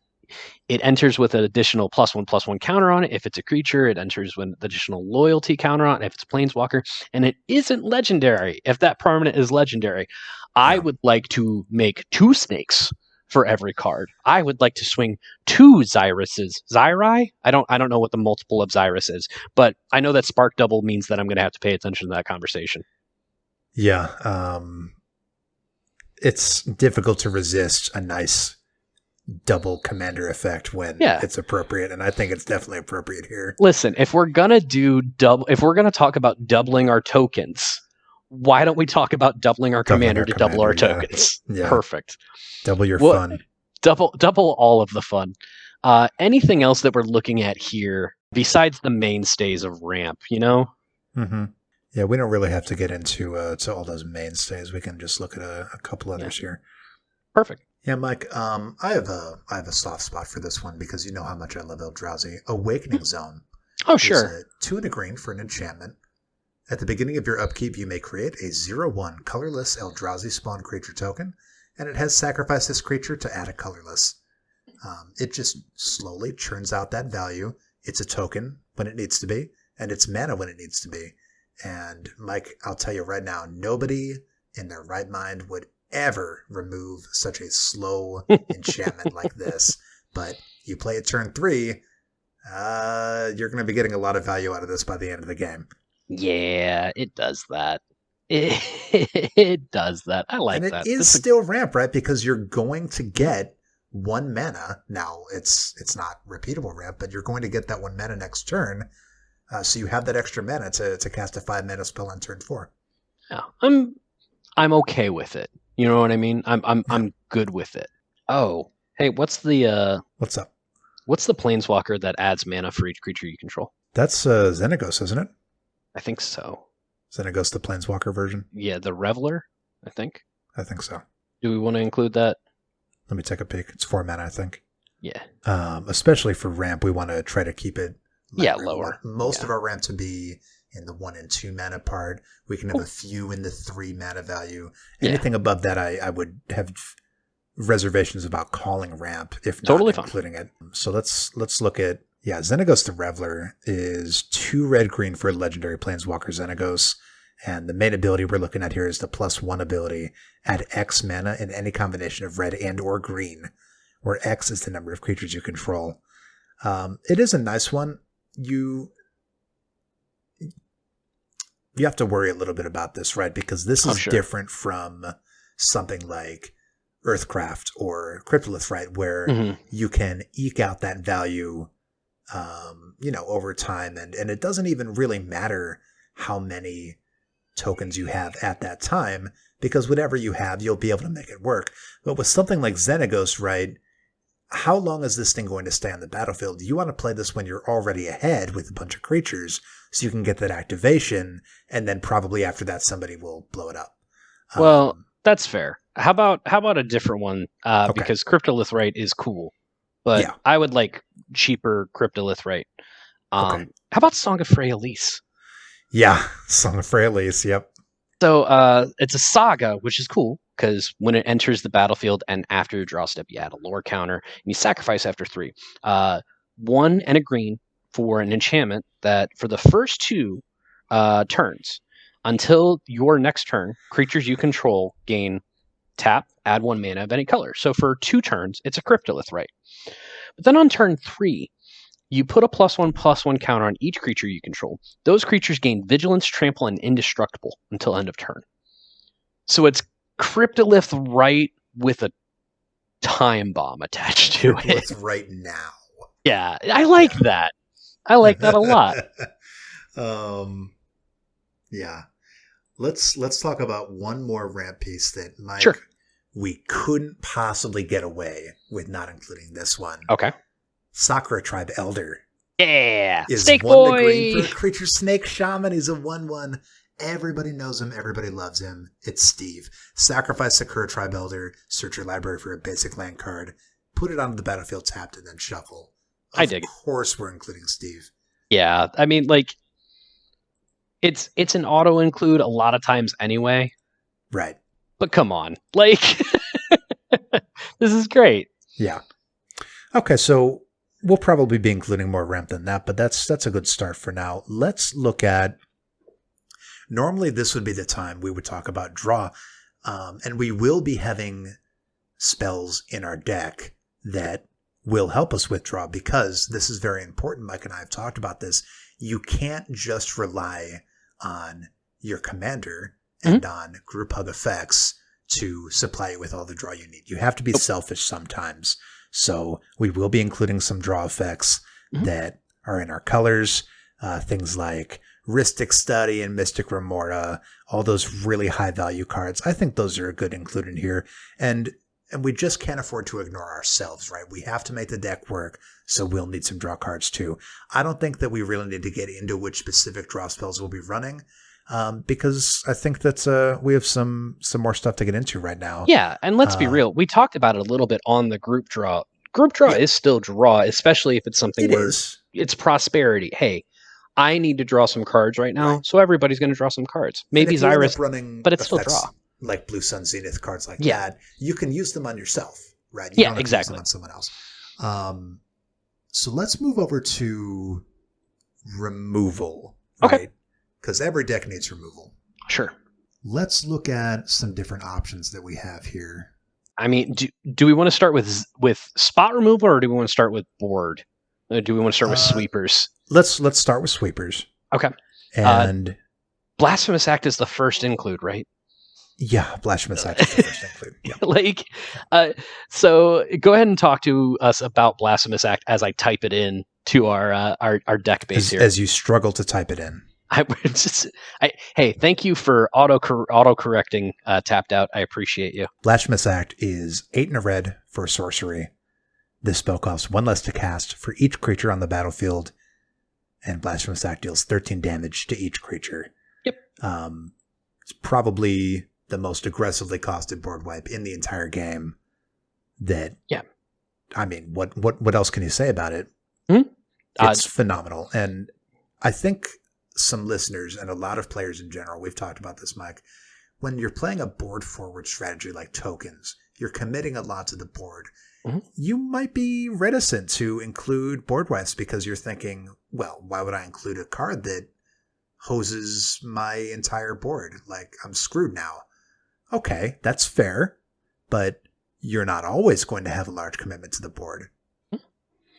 It enters with an additional +1/+1 counter on it. If it's a creature, it enters with an additional loyalty counter on it. If it's a planeswalker, and it isn't legendary, if that permanent is legendary, I would like to make 2 snakes for every card. I would like to swing 2 Zyruses. Zyri? I don't know what the multiple of Zyrus is, but I know that Spark Double means that I'm going to have to pay attention to that conversation. Yeah, it's difficult to resist a nice double commander effect when it's appropriate, and I think it's definitely appropriate here. Listen, if we're gonna talk about doubling our tokens, why don't we talk about doubling our commander to double our tokens? Yeah. Perfect. Double your fun. Double all of the fun. Anything else that we're looking at here besides the mainstays of ramp, you know? Mm-hmm. Yeah, we don't really have to get into to all those mainstays. We can just look at a couple others here. Perfect. Yeah, Mike. I have a soft spot for this one because you know how much I love Eldrazi. Awakening Zone. Oh, sure. 2 and a green for an enchantment. At the beginning of your upkeep, you may create a 0/1 colorless Eldrazi spawn creature token, and it has sacrificed this creature to add a colorless. It just slowly churns out that value. It's a token when it needs to be, and it's mana when it needs to be. And Mike, I'll tell you right now, nobody in their right mind would ever remove such a slow enchantment like this. But you play it turn 3, you're going to be getting a lot of value out of this by the end of the game. Yeah, it does that. It does that. I like that. And it is still ramp, right? Because you're going to get 1 mana. Now, it's not repeatable ramp, but you're going to get that 1 mana next turn. So you have that extra mana to cast a 5 mana spell on turn 4. Yeah, I'm okay with it. You know what I mean? I'm good with it. Oh, hey, what's up? What's the planeswalker that adds mana for each creature you control? That's Xenagos, isn't it? I think so. Xenagos, the planeswalker version? Yeah, the Reveler, I think. I think so. Do we want to include that? Let me take a peek. It's 4 mana, I think. Yeah. Especially for ramp, we want to try to keep it lower. Most of our ramp to be in the 1 and 2 mana part. We can have a few in the 3 mana value. Anything above that, I would have reservations about calling ramp, if not including it. So let's look at Xenagos the Reveler is 2 red-green for a legendary planeswalker Xenagos. And the main ability we're looking at here is the +1 ability. Add X mana in any combination of red and or green, where X is the number of creatures you control. It is a nice one. You have to worry a little bit about this, right? Because this is different from something like Earthcraft or Cryptolith, right? Where you can eke out that value, over time. And it doesn't even really matter how many tokens you have at that time, because whatever you have, you'll be able to make it work. But with something like Xenagos, right? How long is this thing going to stay on the battlefield? You want to play this when you're already ahead with a bunch of creatures, so you can get that activation, and then probably after that somebody will blow it up. Well, that's fair. How about a different one? Because Cryptolith is cool, but I would like cheaper Cryptolith. How about Song of Freyalise? Yeah, Song of Freyalise, yep. So it's a saga, which is cool, because when it enters the battlefield and after your draw step, you add a lore counter, and you sacrifice after 3. 1 and a green for an enchantment that for the first 2 turns, until your next turn, creatures you control gain tap, add 1 mana of any color. So for 2 turns, it's a Cryptolith, right? But then on turn 3, you put a +1/+1 counter on each creature you control. Those creatures gain Vigilance, Trample, and Indestructible until end of turn. So it's Cryptolith with a time bomb attached to it. Right now. Yeah, I like that. I like that a lot. Yeah. Let's talk about one more ramp piece that we couldn't possibly get away with not including this one. Okay. Sakura Tribe Elder. Yeah. Is Snake 1 boy. green for a creature Snake Shaman. He's a 1/1. Everybody knows him. Everybody loves him. It's Steve. Sacrifice Sakura Tribe Elder. Search your library for a basic land card. Put it onto the battlefield tapped and then shuffle. I dig it. Of course we're including Steve. Yeah. I mean, it's an auto include a lot of times anyway. Right. But come on. This is great. Yeah. Okay, so we'll probably be including more ramp than that, but that's a good start for now. Let's look at. Normally, this would be the time we would talk about draw, and we will be having spells in our deck that will help us with draw because this is very important. Mike and I have talked about this. You can't just rely on your commander and on group hug effects to supply you with all the draw you need. You have to be selfish sometimes. So we will be including some draw effects that are in our colors, things like Rhystic Study and Mystic Remora, all those really high value cards. I think those are good included here. And we just can't afford to ignore ourselves, right? We have to make the deck work, so we'll need some draw cards too. I don't think that we really need to get into which specific draw spells we'll be running, because I think that we have some more stuff to get into right now. Yeah, and let's be real. We talked about it a little bit on the group draw. Group draw is still draw, especially if it's something where it's prosperity. Hey, I need to draw some cards right now, so everybody's going to draw some cards. Maybe Xyris, but it's still draw. Like Blue Sun Zenith cards like that, you can use them on yourself, right? You don't have to use them on someone else. So let's move over to removal, right? Okay. Because every deck needs removal. Sure. Let's look at some different options that we have here. I mean, do we want to start with spot removal, or do we want to start with board? Or do we want to start with sweepers? Let's start with sweepers. Okay. And Blasphemous Act is the first include, right? Yeah, Blasphemous Act is the first include. Yeah. So go ahead and talk to us about Blasphemous Act as I type it in to our deck base here. As you struggle to type it in. Hey, thank you for auto correcting Tapped Out. I appreciate you. Blasphemous Act is 8 and a red for sorcery. This spell costs 1 less to cast for each creature on the battlefield, and Blasphemous Act deals 13 damage to each creature. Yep. It's probably the most aggressively costed board wipe in the entire game. I mean, what else can you say about it? It's phenomenal. And I think some listeners and a lot of players in general, we've talked about this, Mike, when you're playing a board forward strategy like tokens, you're committing a lot to the board. You might be reticent to include board wipes because you're thinking, well, why would I include a card that hoses my entire board? Like, I'm screwed now. Okay, that's fair, but you're not always going to have a large commitment to the board.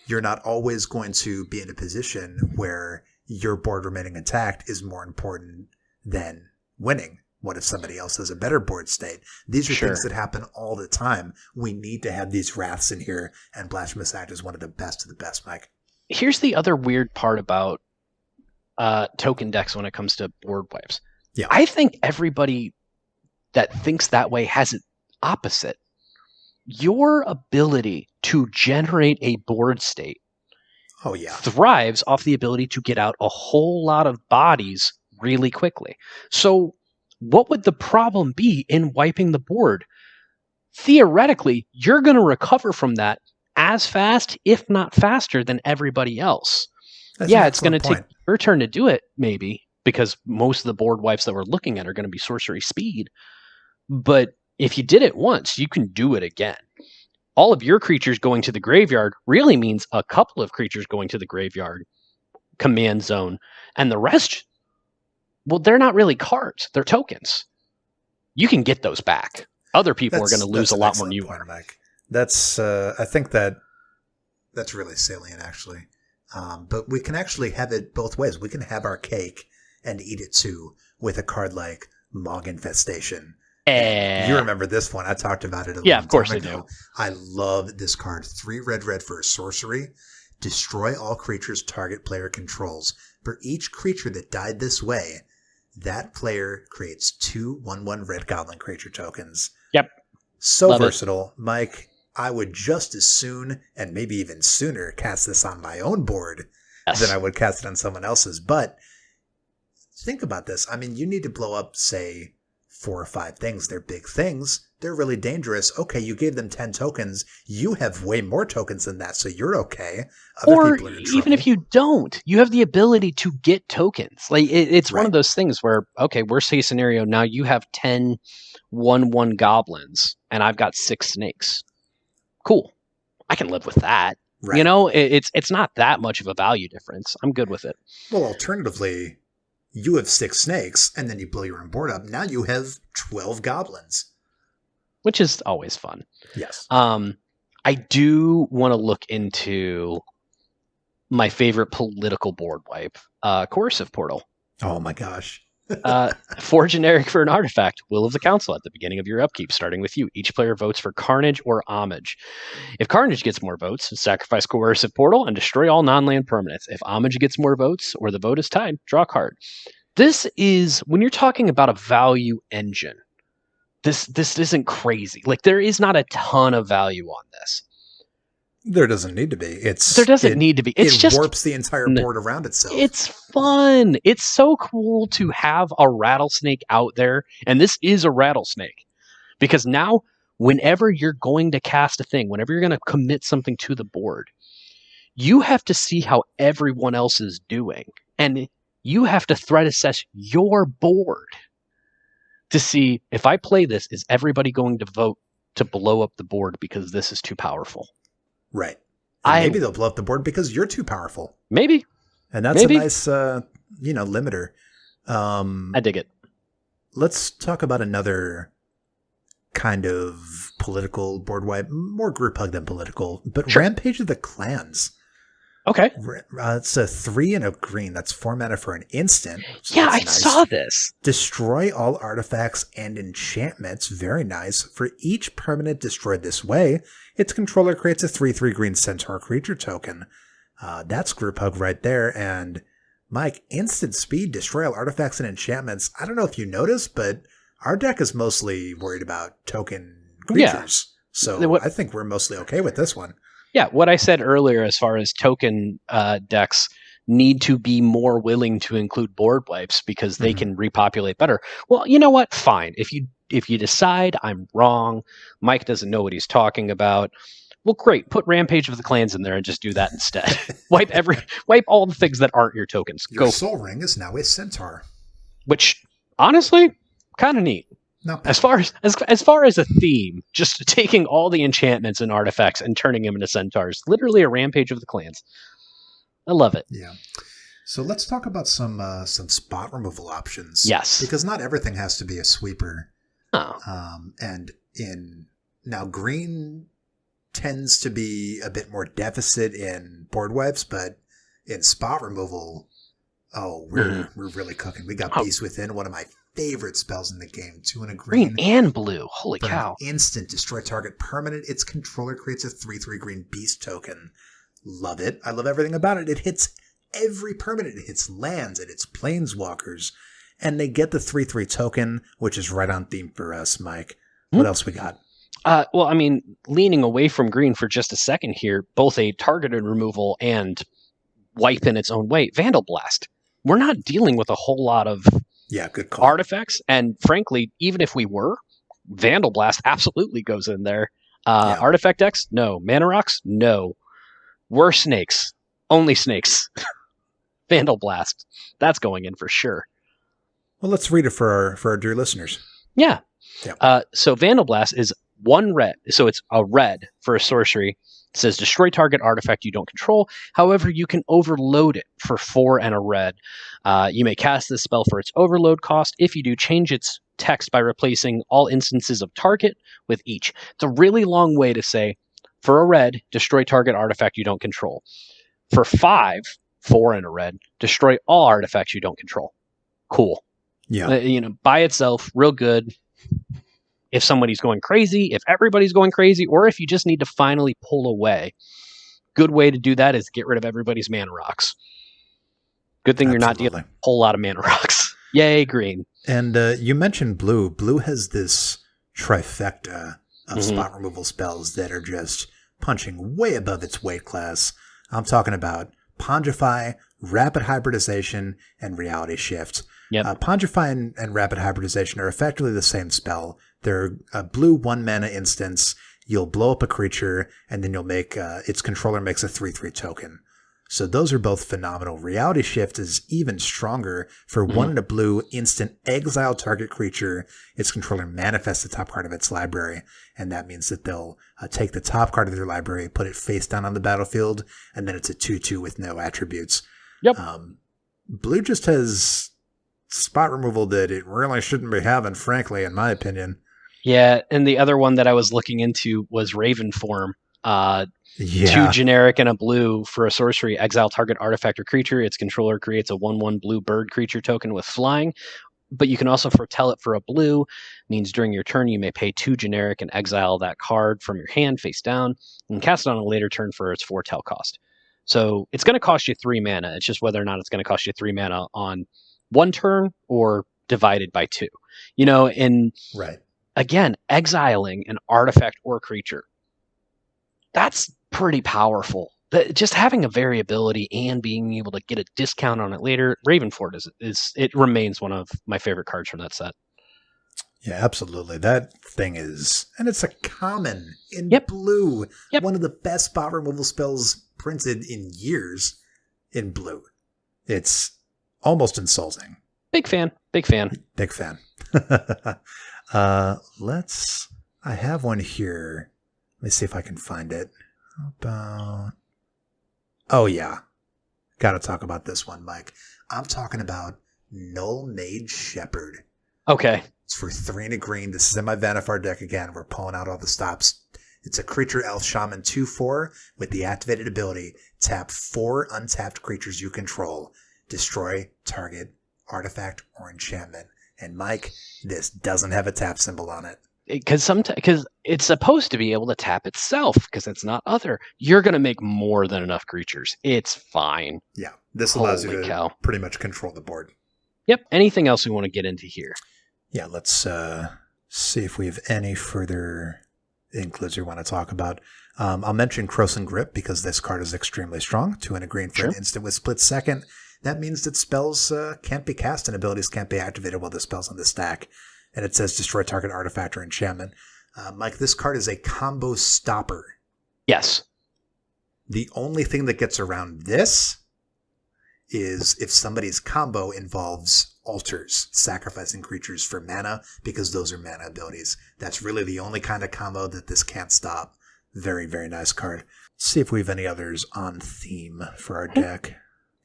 You're not always going to be in a position where your board remaining intact is more important than winning. What if somebody else has a better board state? These are things that happen all the time. We need to have these wraths in here, and Blasphemous Act is one of the best of the best, Mike. Here's the other weird part about token decks when it comes to board wipes. Yeah. I think everybody that thinks that way has it opposite. Your ability to generate a board state thrives off the ability to get out a whole lot of bodies really quickly. So what would the problem be in wiping the board? Theoretically, you're going to recover from that as fast, if not faster, than everybody else. It's going to take your turn to do it, maybe, because most of the board wipes that we're looking at are going to be sorcery speed. But if you did it once, you can do it again. All of your creatures going to the graveyard really means a couple of creatures going to the graveyard, command zone, and the rest, well, they're not really cards. They're tokens. You can get those back. Other people are going to lose a lot more than you are. Mike. That's, I think that's really salient, actually. But we can actually have it both ways. We can have our cake and eat it too with a card like Mog Infestation. You remember this one. I talked about it a of course I do. I love this card. 3 red for sorcery. Destroy all creatures target player controls. For each creature that died this way, that player creates 2 1/1 red goblin creature tokens. Yep. So love versatile. Mike, I would just as soon, and maybe even sooner, cast this on my own board than I would cast it on someone else's. But think about this. I mean, you need to blow up, say, 4 or 5 things. They're big things. They're really dangerous. Okay, you gave them 10 tokens. You have way more tokens than that, so you're okay. Other people are in trouble. Even if you don't, you have the ability to get tokens. Like it's one of those things where, okay, worst case scenario, now you have 10 1/1 goblins, and I've got 6 snakes. Cool. I can live with that. Right. You know, it's not that much of a value difference. I'm good with it. Well, alternatively, you have 6 snakes, and then you blow your own board up. Now you have 12 goblins. Which is always fun. Yes. I do want to look into my favorite political board wipe, Coercive Portal. Oh my gosh. 4 generic for an artifact. Will of the Council at the beginning of your upkeep, starting with you. Each player votes for Carnage or Homage. If Carnage gets more votes, sacrifice Coercive Portal and destroy all non-land permanents. If Homage gets more votes or the vote is tied, draw a card. This is, when you're talking about a value engine, this isn't crazy. Like, there is not a ton of value on this. There doesn't need to be. There doesn't need to be. It's just warps the entire board around itself. It's fun. It's so cool to have a rattlesnake out there, and this is a rattlesnake. Because now, whenever you're going to cast a thing, whenever you're going to commit something to the board, you have to see how everyone else is doing. And you have to threat assess your board to see, if I play this, is everybody going to vote to blow up the board because this is too powerful? Right. Maybe they'll blow up the board because you're too powerful. Maybe. And that's a nice, limiter. I dig it. Let's talk about another kind of political board wipe, more group hug than political, but sure. Rampage of the Clans. Okay. It's a 3 and a green. That's 4 mana for an instant. So yeah, I saw this. Destroy all artifacts and enchantments. Very nice. For each permanent destroyed this way, its controller creates a 3/3 green centaur creature token. That's group hug right there. And Mike, instant speed, destroy all artifacts and enchantments. I don't know if you noticed, but our deck is mostly worried about token creatures. Yeah. So I think we're mostly okay with this one. Yeah, what I said earlier as far as token decks need to be more willing to include board wipes because they can repopulate better. Well, you know what? Fine. If you decide I'm wrong, Mike doesn't know what he's talking about, well, great. Put Rampage of the Clans in there and just do that instead. wipe all the things that aren't your tokens. Your Soul Ring is now a centaur. Which, honestly, kind of neat. Not as far as a theme, just taking all the enchantments and artifacts and turning them into centaurs, literally a Rampage of the Clans. I love it. Yeah. So let's talk about some spot removal options. Yes, because not everything has to be a sweeper. Oh. And now green tends to be a bit more deficit in board wipes, but in spot removal, we're really cooking. We got Beast Within, one of my favorite spells in the game. 2 and a green and blue. Holy cow. Instant destroy target permanent. Its controller creates a 3/3 green beast token. Love it. I love everything about it. It hits every permanent. It hits lands. It hits planeswalkers. And they get the 3/3 token, which is right on theme for us, Mike. What else we got? Well, I mean, leaning away from green for just a second here, both a targeted removal and wipe in its own way. Vandal Blast. We're not dealing with a whole lot of good call. Artifacts, and frankly, even if we were, Vandal Blast absolutely goes in there. Artifact decks? No. Mana Rocks? No. We're snakes. Only snakes. Vandal Blast. That's going in for sure. Well, let's read it for our dear listeners. Yeah. So Vandal Blast is 1 red. So it's a red for a sorcery. It says destroy target artifact you don't control. However, you can overload it for 4 and a red. You may cast this spell for its overload cost. If you do, change its text by replacing all instances of target with each. It's a really long way to say, for a red, destroy target artifact you don't control. For 4 and a red, destroy all artifacts you don't control. Cool. Yeah. By itself, real good. If somebody's going crazy, if everybody's going crazy, or if you just need to finally pull away, good way to do that is get rid of everybody's Mana Rocks. Good thing you're not dealing with a whole lot of Mana Rocks. Yay, green. And you mentioned blue. Blue has this trifecta of spot removal spells that are just punching way above its weight class. I'm talking about Pondify, Rapid Hybridization, and Reality Shift. Yep. Pondify and Rapid Hybridization are effectively the same spell. They're a blue 1 mana instance. You'll blow up a creature, and then you'll make its controller makes a 3/3 token. So those are both phenomenal. Reality Shift is even stronger. For 1 and a blue, instant exile target creature. Its controller manifests the top card of its library. And that means that they'll take the top card of their library, put it face down on the battlefield, and then it's a 2/2 with no attributes. Yep. Blue just has spot removal that it really shouldn't be having, frankly, in my opinion. Yeah, and the other one that I was looking into was Raven Form. 2 Yeah. generic and a blue for a sorcery. Exile target artifact or creature. Its controller creates a 1/1 blue bird creature token with flying. But you can also foretell it for a blue. Means during your turn, you may pay 2 generic and exile that card from your hand face down and cast it on a later turn for its foretell cost. So it's going to cost you 3 mana. It's just whether or not it's going to cost you 3 mana on one turn or divided by 2. And Right. again, exiling an artifact or creature. That's pretty powerful. Just having a variability and being able to get a discount on it later, Ravenford is it remains one of my favorite cards from that set. Yeah, absolutely. That thing is, and it's a common in blue. Yep. One of the best spot removal spells printed in years in blue. It's almost insulting. Big fan. Big fan. I have one here. Let me see if I can find it. Oh yeah. Gotta talk about this one, Mike. I'm talking about Null Mage Shepherd. Okay. It's for 3 and a green. This is in my Vannifar deck again. We're pulling out all the stops. It's a creature elf shaman 2/4 with the activated ability. Tap 4 untapped creatures you control. Destroy target artifact or enchantment. And Mike, this doesn't have a tap symbol on it. Because it's supposed to be able to tap itself because it's not other. You're going to make more than enough creatures. It's fine. Yeah. This allows you to cow. pretty much control the board. Yep. Anything else we want to get into here? Yeah, let's see if we have any further includes we want to talk about. I'll mention Krosan Grip because this card is extremely strong. 2 and a green for an instant with split second. That means that spells can't be cast and abilities can't be activated while the spell's on the stack. And it says destroy target artifact or enchantment. Mike, this card is a combo stopper. Yes. The only thing that gets around this is if somebody's combo involves altars, sacrificing creatures for mana, because those are mana abilities. That's really the only kind of combo that this can't stop. Very, very nice card. Let's see if we have any others on theme for our deck.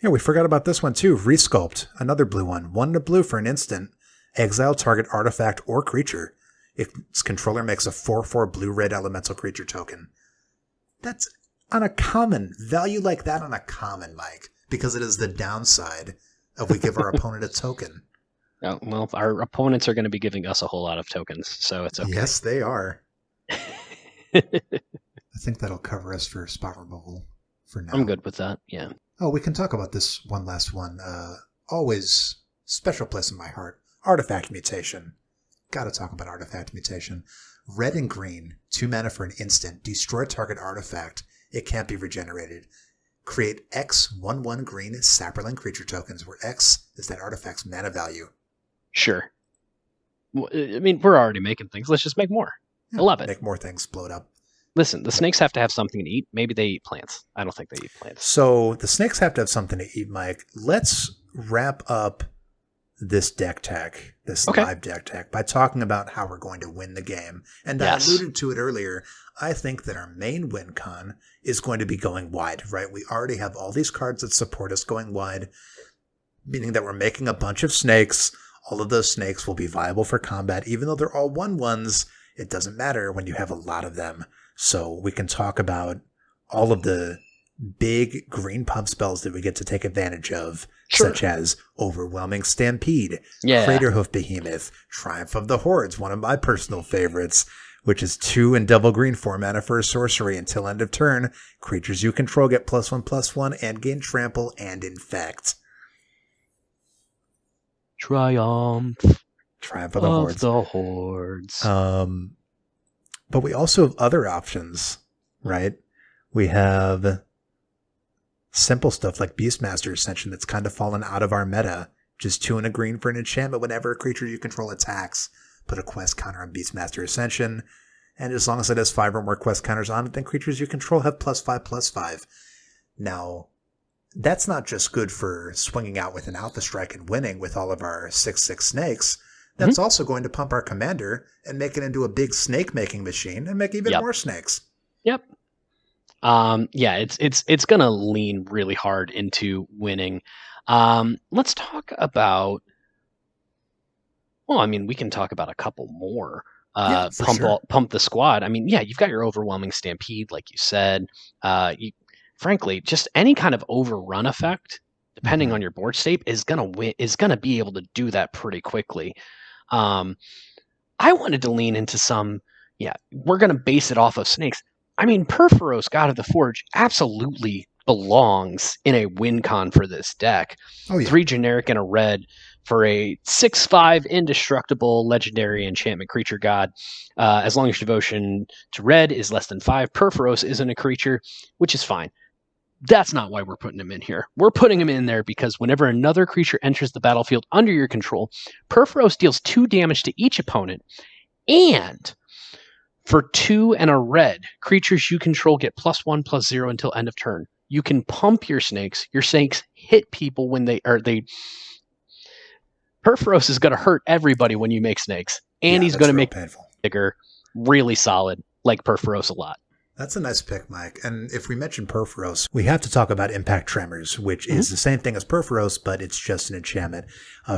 Yeah, we forgot about this one too. Resculpt, another blue one. 1 and a blue for an instant. Exile target artifact or creature. If its controller makes a 4/4 blue-red elemental creature token. That's on a common. Value like that on a common, Mike. Because it is the downside of we give our opponent a token. Oh, well, our opponents are going to be giving us a whole lot of tokens, so it's okay. Yes, they are. I think that'll cover us for spot removal for now. I'm good with that, yeah. Oh, we can talk about this one last one. Always special place in my heart. Artifact Mutation. Gotta talk about Artifact Mutation. Red and green, 2 mana for an instant. Destroy target artifact. It can't be regenerated. Create X 1/1 green Saproling creature tokens, where X is that artifact's mana value. Sure. I mean, we're already making things. Let's just make more. I love it. Make more things, blow it up. Listen, the snakes have to have something to eat. Maybe they eat plants. I don't think they eat plants. So the snakes have to have something to eat, Mike. Let's wrap up this deck tech, this live deck tech, by talking about how we're going to win the game. And I alluded to it earlier. I think that our main win con is going to be going wide, right? We already have all these cards that support us going wide, meaning that we're making a bunch of snakes. All of those snakes will be viable for combat. Even though they're all 1/1s, it doesn't matter when you have a lot of them. So we can talk about all of the big green pump spells that we get to take advantage of, such as Overwhelming Stampede, Craterhoof Behemoth, Triumph of the Hordes, one of my personal favorites, which is 2 and double green 4 mana for a sorcery until end of turn. Creatures you control get +1/+1 and gain trample and infect. Triumph of the Hordes. But we also have other options, right? We have simple stuff like Beastmaster Ascension that's kind of fallen out of our meta. Just 2 and a green for an enchantment whenever a creature you control attacks. Put a quest counter on Beastmaster Ascension. And as long as it has 5 or more quest counters on it, then creatures you control have +5/+5. Now, that's not just good for swinging out with an Alpha Strike and winning with all of our 6/6 snakes. That's also going to pump our commander and make it into a big snake-making machine and make even more snakes. Yep. Yeah, it's going to lean really hard into winning. Let's talk about... Well, I mean, we can talk about a couple more. Pump the squad. I mean, yeah, you've got your overwhelming stampede, like you said. Frankly, just any kind of overrun effect, depending on your board state, is gonna be able to do that pretty quickly. I wanted to lean into some. Yeah, we're gonna base it off of snakes. I mean, Purphoros, God of the Forge, absolutely belongs in a win con for this deck. Oh, yeah. 3 generic and a red for a 6/5 indestructible legendary enchantment creature god. As long as devotion to red is less than 5, Purphoros isn't a creature, which is fine. That's not why we're putting him in here. We're putting him in there because whenever another creature enters the battlefield under your control, Purphoros deals 2 damage to each opponent, and for 2 and a red, creatures you control get +1/+0 until end of turn. You can pump your snakes. Your snakes hit people when they Purphoros is going to hurt everybody when you make snakes, and he's going to make bigger, really solid, like Purphoros a lot. That's a nice pick, Mike. And if we mention Purphoros, we have to talk about Impact Tremors, which is the same thing as Purphoros, but it's just an enchantment.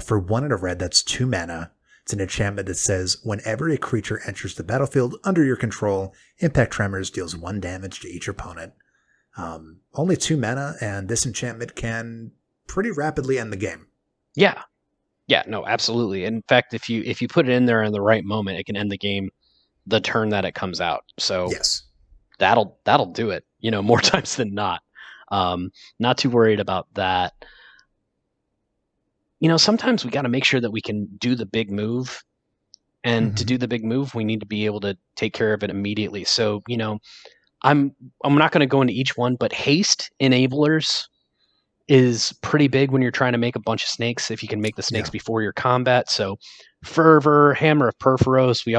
For 1 and a red, that's 2 mana. It's an enchantment that says, whenever a creature enters the battlefield under your control, Impact Tremors deals 1 damage to each opponent. Only 2 mana, and this enchantment can pretty rapidly end the game. Yeah. Yeah, no, absolutely. In fact, if you put it in there in the right moment, it can end the game the turn that it comes out. So yes. That'll do it, more times than not. Not too worried about that. Sometimes we got to make sure that we can do the big move. And to do the big move, we need to be able to take care of it immediately. So, I'm not going to go into each one, but haste enablers is pretty big when you're trying to make a bunch of snakes, if you can make the snakes before your combat. So Fervor, Hammer of Purphoros, we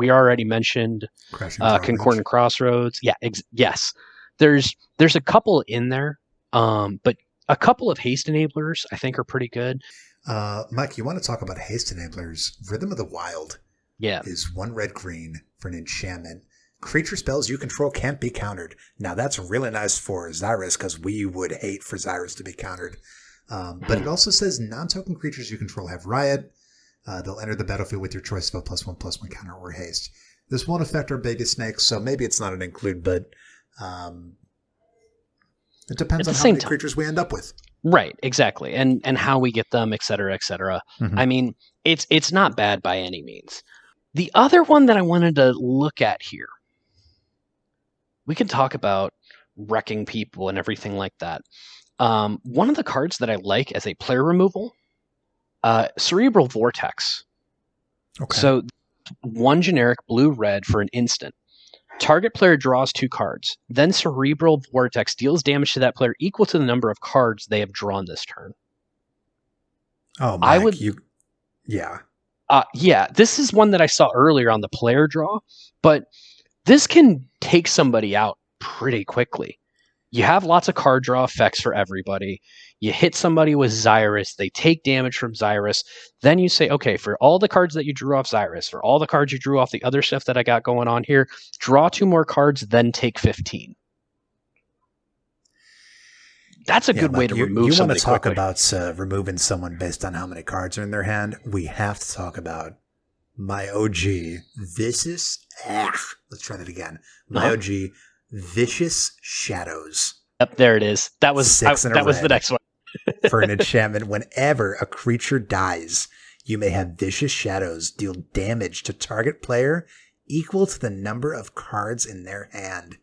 already mentioned Concordant Crossroads. Yeah, yes. There's a couple in there, but a couple of haste enablers I think are pretty good. Mike, you want to talk about haste enablers? Rhythm of the Wild is 1 red-green for an enchantment. Creature spells you control can't be countered. Now, that's really nice for Xyris, because we would hate for Xyris to be countered. But it also says non-token creatures you control have Riot. They'll enter the battlefield with your choice spell +1/+1 counter or haste. This won't affect our baby snakes, so maybe it's not an include, but it depends on how many creatures we end up with. Right, exactly. And how we get them, et cetera, et cetera. I mean, it's not bad by any means. The other one that I wanted to look at here, we can talk about wrecking people and everything like that. One of the cards that I like as a player removal, Cerebral Vortex. Okay. So 1 generic blue-red for an instant. Target player draws 2 cards. Then Cerebral Vortex deals damage to that player equal to the number of cards they have drawn this turn. Oh, Mike, yeah, this is one that I saw earlier on the player draw, but this can take somebody out pretty quickly. You have lots of card draw effects for everybody. You hit somebody with Xyris, they take damage from Xyris. Then you say, okay, for all the cards that you drew off Xyris, for all the cards you drew off the other stuff that I got going on here, draw 2 more cards, then take 15. That's a good way to remove somebody quickly. You want to talk about removing someone based on how many cards are in their hand? We have to talk about my OG, Vicious... let's try that again. My OG, Vicious Shadows. Yep, there it is. That was the next one. For an enchantment, whenever a creature dies, you may have Vicious Shadows deal damage to target player equal to the number of cards in their hand.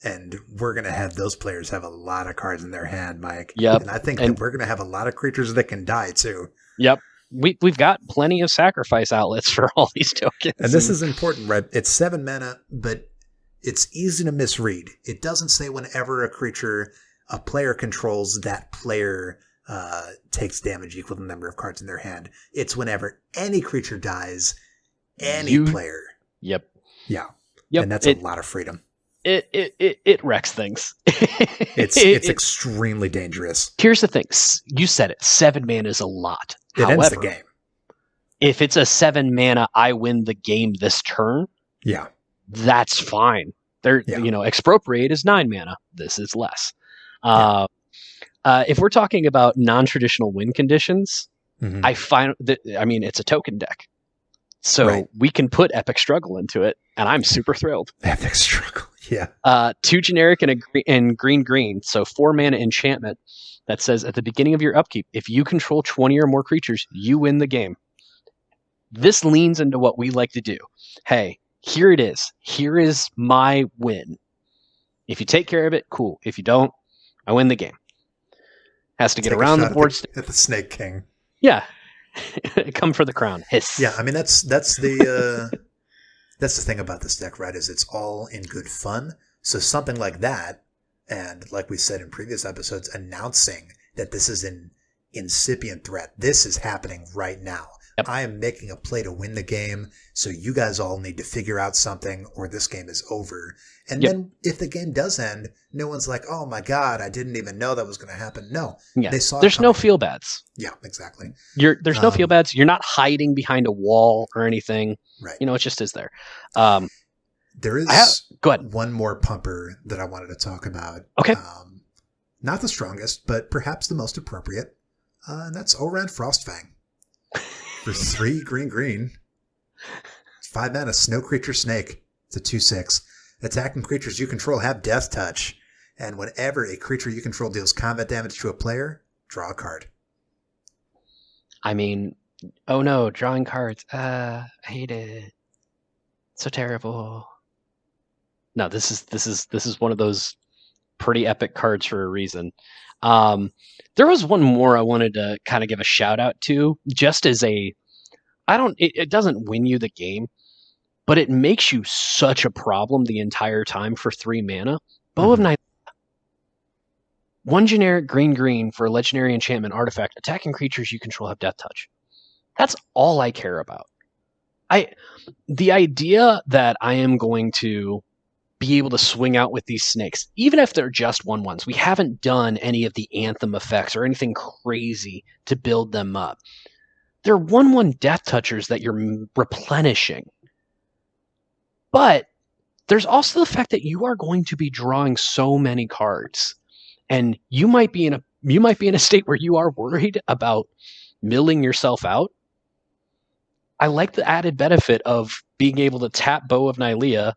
And we're going to have those players have a lot of cards in their hand, Mike. Yep. And I think that we're going to have a lot of creatures that can die, too. Yep. We've got plenty of sacrifice outlets for all these tokens. And this is important, right? It's 7 mana, but it's easy to misread. It doesn't say whenever a player controls, that player takes damage equal to the number of cards in their hand. It's whenever any creature dies, any player. Yep. Yeah. Yep. And that's a lot of freedom. it wrecks things. It's extremely dangerous. Here's the thing. You said it. 7 mana is a lot. It ends the game. If it's a 7 mana, I win the game this turn. Yeah. That's fine. Expropriate is 9 mana. This is less. If we're talking about non-traditional win conditions, I find that, it's a token deck. So we can put Epic Struggle into it, and I'm super thrilled. Epic Struggle, yeah. 2 generic and green. So 4 mana enchantment that says at the beginning of your upkeep, if you control 20 or more creatures, you win the game. This leans into what we like to do. Hey, here it is. Here is my win. If you take care of it, cool. If you don't, I win the game. Has to get around the board at the Snake King. Yeah. Come for the crown. Hiss. Yeah, that's the that's the thing about this deck, right? Is it's all in good fun. So something like that, and like we said in previous episodes, announcing that this is an incipient threat. This is happening right now. Yep. I am making a play to win the game, so you guys all need to figure out something or this game is over. And then if the game does end, no one's like, oh my God, I didn't even know that was going to happen. No, they saw there's no feel bads. Yeah, exactly. There's no feel bads. You're not hiding behind a wall or anything. Right. It just is there. There is go ahead. One more pumper that I wanted to talk about. Okay. Not the strongest, but perhaps the most appropriate. And that's Oran Frostfang. For 3 green. 5 mana, Snow Creature Snake. It's a 2/6. Attacking creatures you control have Death Touch. And whenever a creature you control deals combat damage to a player, draw a card. Oh no, drawing cards. I hate it. So terrible. No, this is one of those pretty epic cards for a reason. There was one more I wanted to kind of give a shout out to, just as it doesn't win you the game, but it makes you such a problem the entire time for 3 mana. Bow of Nylea. 1 generic green for a legendary enchantment artifact. Attacking creatures you control have Death Touch. That's all I care about. The idea that I am going to be able to swing out with these snakes, even if they're just 1/1s. We haven't done any of the Anthem effects or anything crazy to build them up. They're 1/1 Death Touchers that you're replenishing. But there's also the fact that you are going to be drawing so many cards, and you might be in a state where you are worried about milling yourself out. I like the added benefit of being able to tap Bow of Nylea,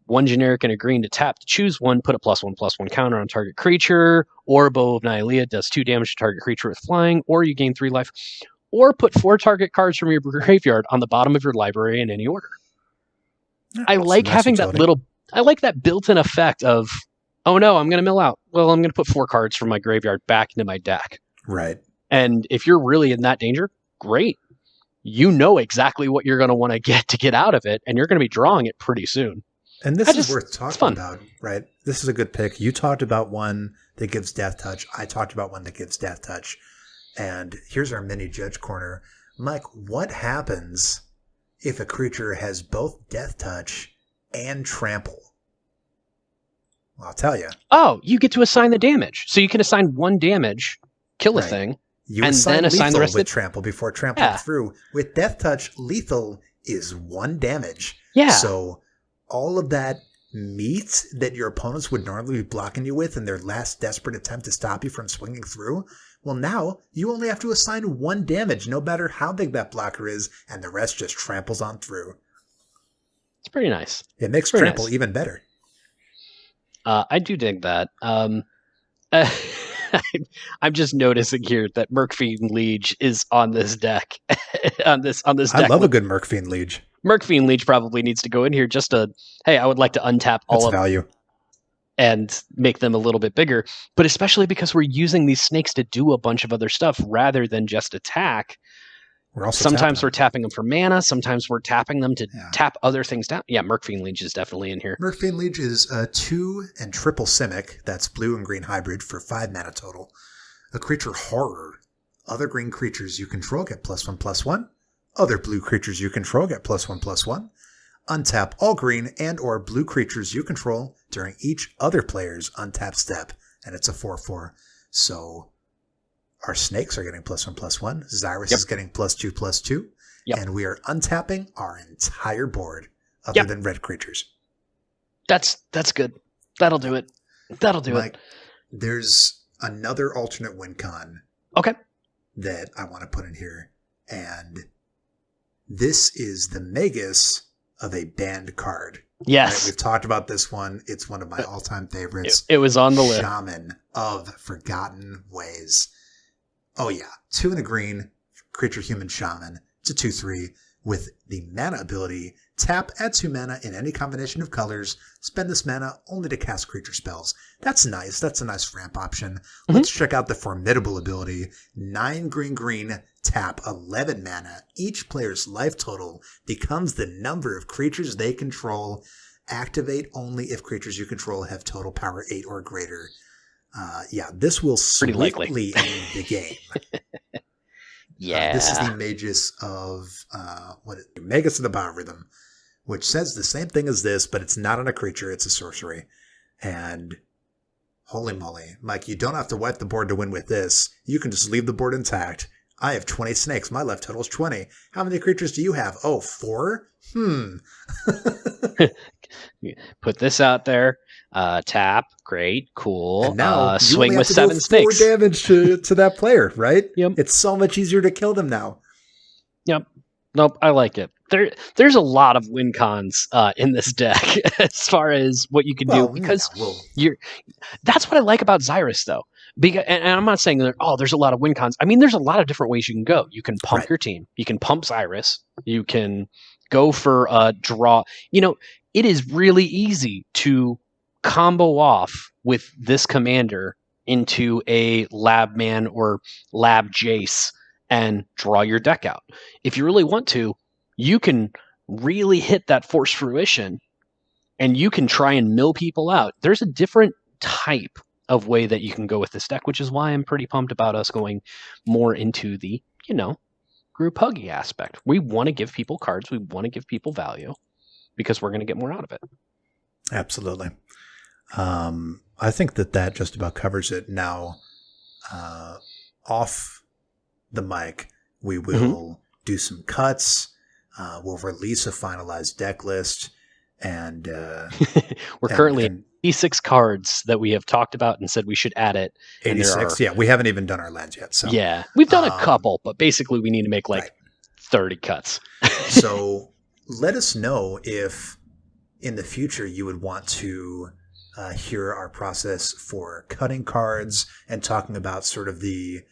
1 generic and a green to tap to choose one, put a +1/+1 counter on target creature, or Bow of Nylea does 2 damage to target creature with flying, or you gain 3 life, or put 4 target cards from your graveyard on the bottom of your library in any order. I like having that built-in effect of, oh no, I'm going to mill out. Well, I'm going to put 4 cards from my graveyard back into my deck. Right. And if you're really in that danger, great. You know exactly what you're going to want to get out of it, and you're going to be drawing it pretty soon. And this is worth talking about, right? This is a good pick. You talked about one that gives Death Touch. I talked about one that gives Death Touch. And here's our mini judge corner. Mike, what happens if a creature has both Death Touch and Trample? Well, I'll tell you. Oh, you get to assign the damage. So you can assign 1 damage, kill a thing, and then assign the rest with Trample before trampling through. With Death Touch, lethal is 1 damage. Yeah. So all of that meat that your opponents would normally be blocking you with in their last desperate attempt to stop you from swinging through, well, now you only have to assign 1 damage, no matter how big that blocker is, and the rest just tramples on through. It's pretty nice. It makes trample even better. I do dig that. I'm just noticing here that Murkfiend Liege is on this deck. on this deck. I love a good Murkfiend Liege. Murkfiend Liege probably needs to go in here just to, hey, I would like to untap all of value and make them a little bit bigger. But especially because we're using these snakes to do a bunch of other stuff rather than just attack. Sometimes we're tapping them for mana. Sometimes we're tapping them to tap other things down. Yeah, Murkfiend Liege is definitely in here. Murkfiend Liege is a 2 and triple Simic. That's blue and green hybrid for 5 mana total. A creature horror. Other green creatures you control get +1/+1. Other blue creatures you control get +1/+1. Untap all green and or blue creatures you control to during each other player's untapped step, and it's a 4/4. So our snakes are getting +1/+1. Xyrus is getting +2/+2. Yep. And we are untapping our entire board other than red creatures. That's good. That'll do it. Mike, there's another alternate win con that I want to put in here. And this is the Magus of a banned card. Yes. Right? We've talked about this one. It's one of my all-time favorites. It was on the list. Shaman of Forgotten Ways. Oh, yeah. 2 and a green, creature human shaman. It's a 2/3 with the mana ability. Tap, add 2 mana in any combination of colors. Spend this mana only to cast creature spells. That's nice. That's a nice ramp option. Let's check out the Formidable ability. 9 green, tap 11 mana. Each player's life total becomes the number of creatures they control. Activate only if creatures you control have total power 8 or greater. This will swiftly end the game. This is the Magus of Magus of the Biorhythm, which says the same thing as this, but it's not on a creature, it's a sorcery. And holy moly, Mike, you don't have to wipe the board to win with this. You can just leave the board intact. I have 20 snakes. My life total is 20. How many creatures do you have? Oh, 4? Put this out there. Tap. Great. Cool. And now swing with 7 snakes. 4 damage to that player, right? Yep. It's so much easier to kill them now. Yep. Nope. I like it. There's a lot of win cons in this deck as far as what you can do, because that's what I like about Xyrus, though. And I'm not saying that there's a lot of win cons. I mean, there's a lot of different ways you can go. You can pump your team. You can pump Xyrus. You can go for a draw. It is really easy to combo off with this commander into a Lab Man or Lab Jace and draw your deck out. If you really want to, you can really hit that Force Fruition and you can try and mill people out. There's a different type of way that you can go with this deck, which is why I'm pretty pumped about us going more into the, group huggy aspect. We want to give people cards. We want to give people value because we're going to get more out of it. Absolutely. I think that just about covers it. Now, off the mic, we will do some cuts. We'll release a finalized deck list. And we're currently at 86 cards that we have talked about and said we should add it. 86, we haven't even done our lands yet. So yeah, we've done a couple, but basically we need to make 30 cuts. So let us know if in the future you would want to hear our process for cutting cards and talking about sort of the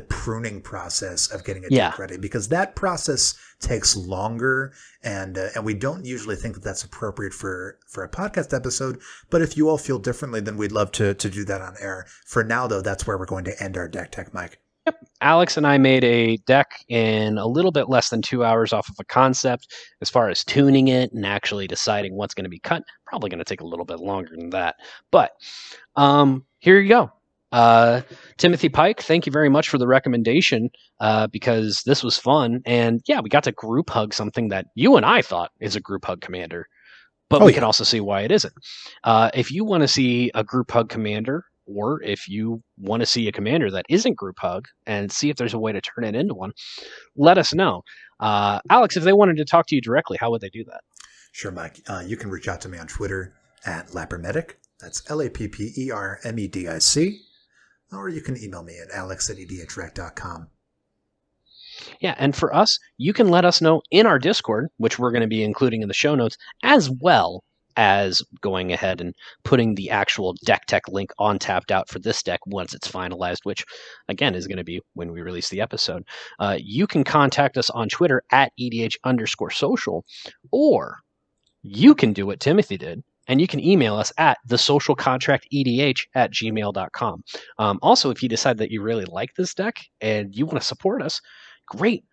pruning process of getting a deck ready, because that process takes longer, and we don't usually think that that's appropriate for a podcast episode. But if you all feel differently, then we'd love to do that on air. For now, though, that's where we're going to end our deck tech, Mike. Yep. Alex and I made a deck in a little bit less than 2 hours off of a concept. As far as tuning it and actually deciding what's going to be cut, probably going to take a little bit longer than that. But here you go. Timothy Pike, thank you very much for the recommendation, because this was fun. And we got to group hug something that you and I thought is a group hug commander, but we can also see why it isn't. If you want to see a group hug commander, or if you want to see a commander that isn't group hug and see if there's a way to turn it into one, let us know. Alex, if they wanted to talk to you directly, how would they do that? Sure, Mike. You can reach out to me on Twitter at Lappermedic. That's LAPPERMEDIC. Or you can email me at alex@edhrec.com. Yeah, and for us, you can let us know in our Discord, which we're going to be including in the show notes, as well as going ahead and putting the actual deck tech link on Tapped Out for this deck once it's finalized, which, again, is going to be when we release the episode. You can contact us on Twitter at EDH_social, or you can do what Timothy did, and you can email us at thesocialcontractedh@gmail.com. Also, if you decide that you really like this deck and you want to support us, great.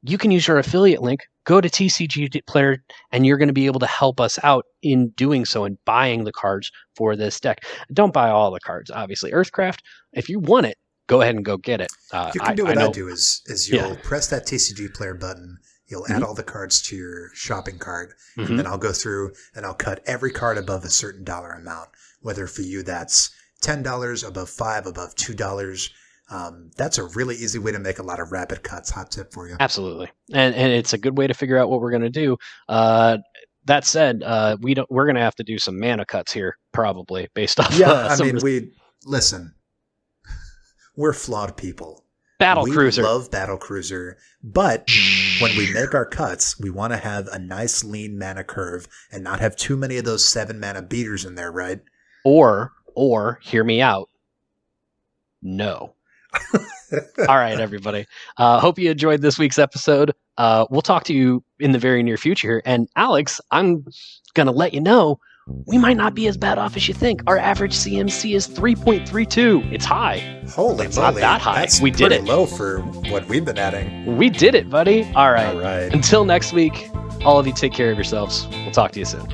You can use our affiliate link, go to TCG Player, and you're going to be able to help us out in doing so and buying the cards for this deck. Don't buy all the cards, obviously. Earthcraft, if you want it, go ahead and go get it. You can do what I do is you'll press that TCG Player button, You'll add all the cards to your shopping cart, and Mhm. then I'll go through and I'll cut every card above a certain dollar amount. Whether for you that's $10, above $5, above $2. That's a really easy way to make a lot of rapid cuts. Hot tip for you. Absolutely, and it's a good way to figure out what we're going to do. That said, we're going to have to do some mana cuts here, probably based off. Yeah, I some mean, of the listen. We're flawed people. battle we cruiser. love Battle Cruiser, but when we make our cuts, we want to have a nice lean mana curve and not have too many of those 7 mana beaters in there, right? Or hear me out. No. All right, everybody. Hope you enjoyed this week's episode. We'll talk to you in the very near future. And Alex, I'm going to let you know, we might not be as bad off as you think. Our average CMC is 3.32. It's high. Holy It's moly. not that high. That's We did pretty it. low for what we've been adding. We did it, buddy. All right. All right. Until next week, all of you take care of yourselves. We'll talk to you soon.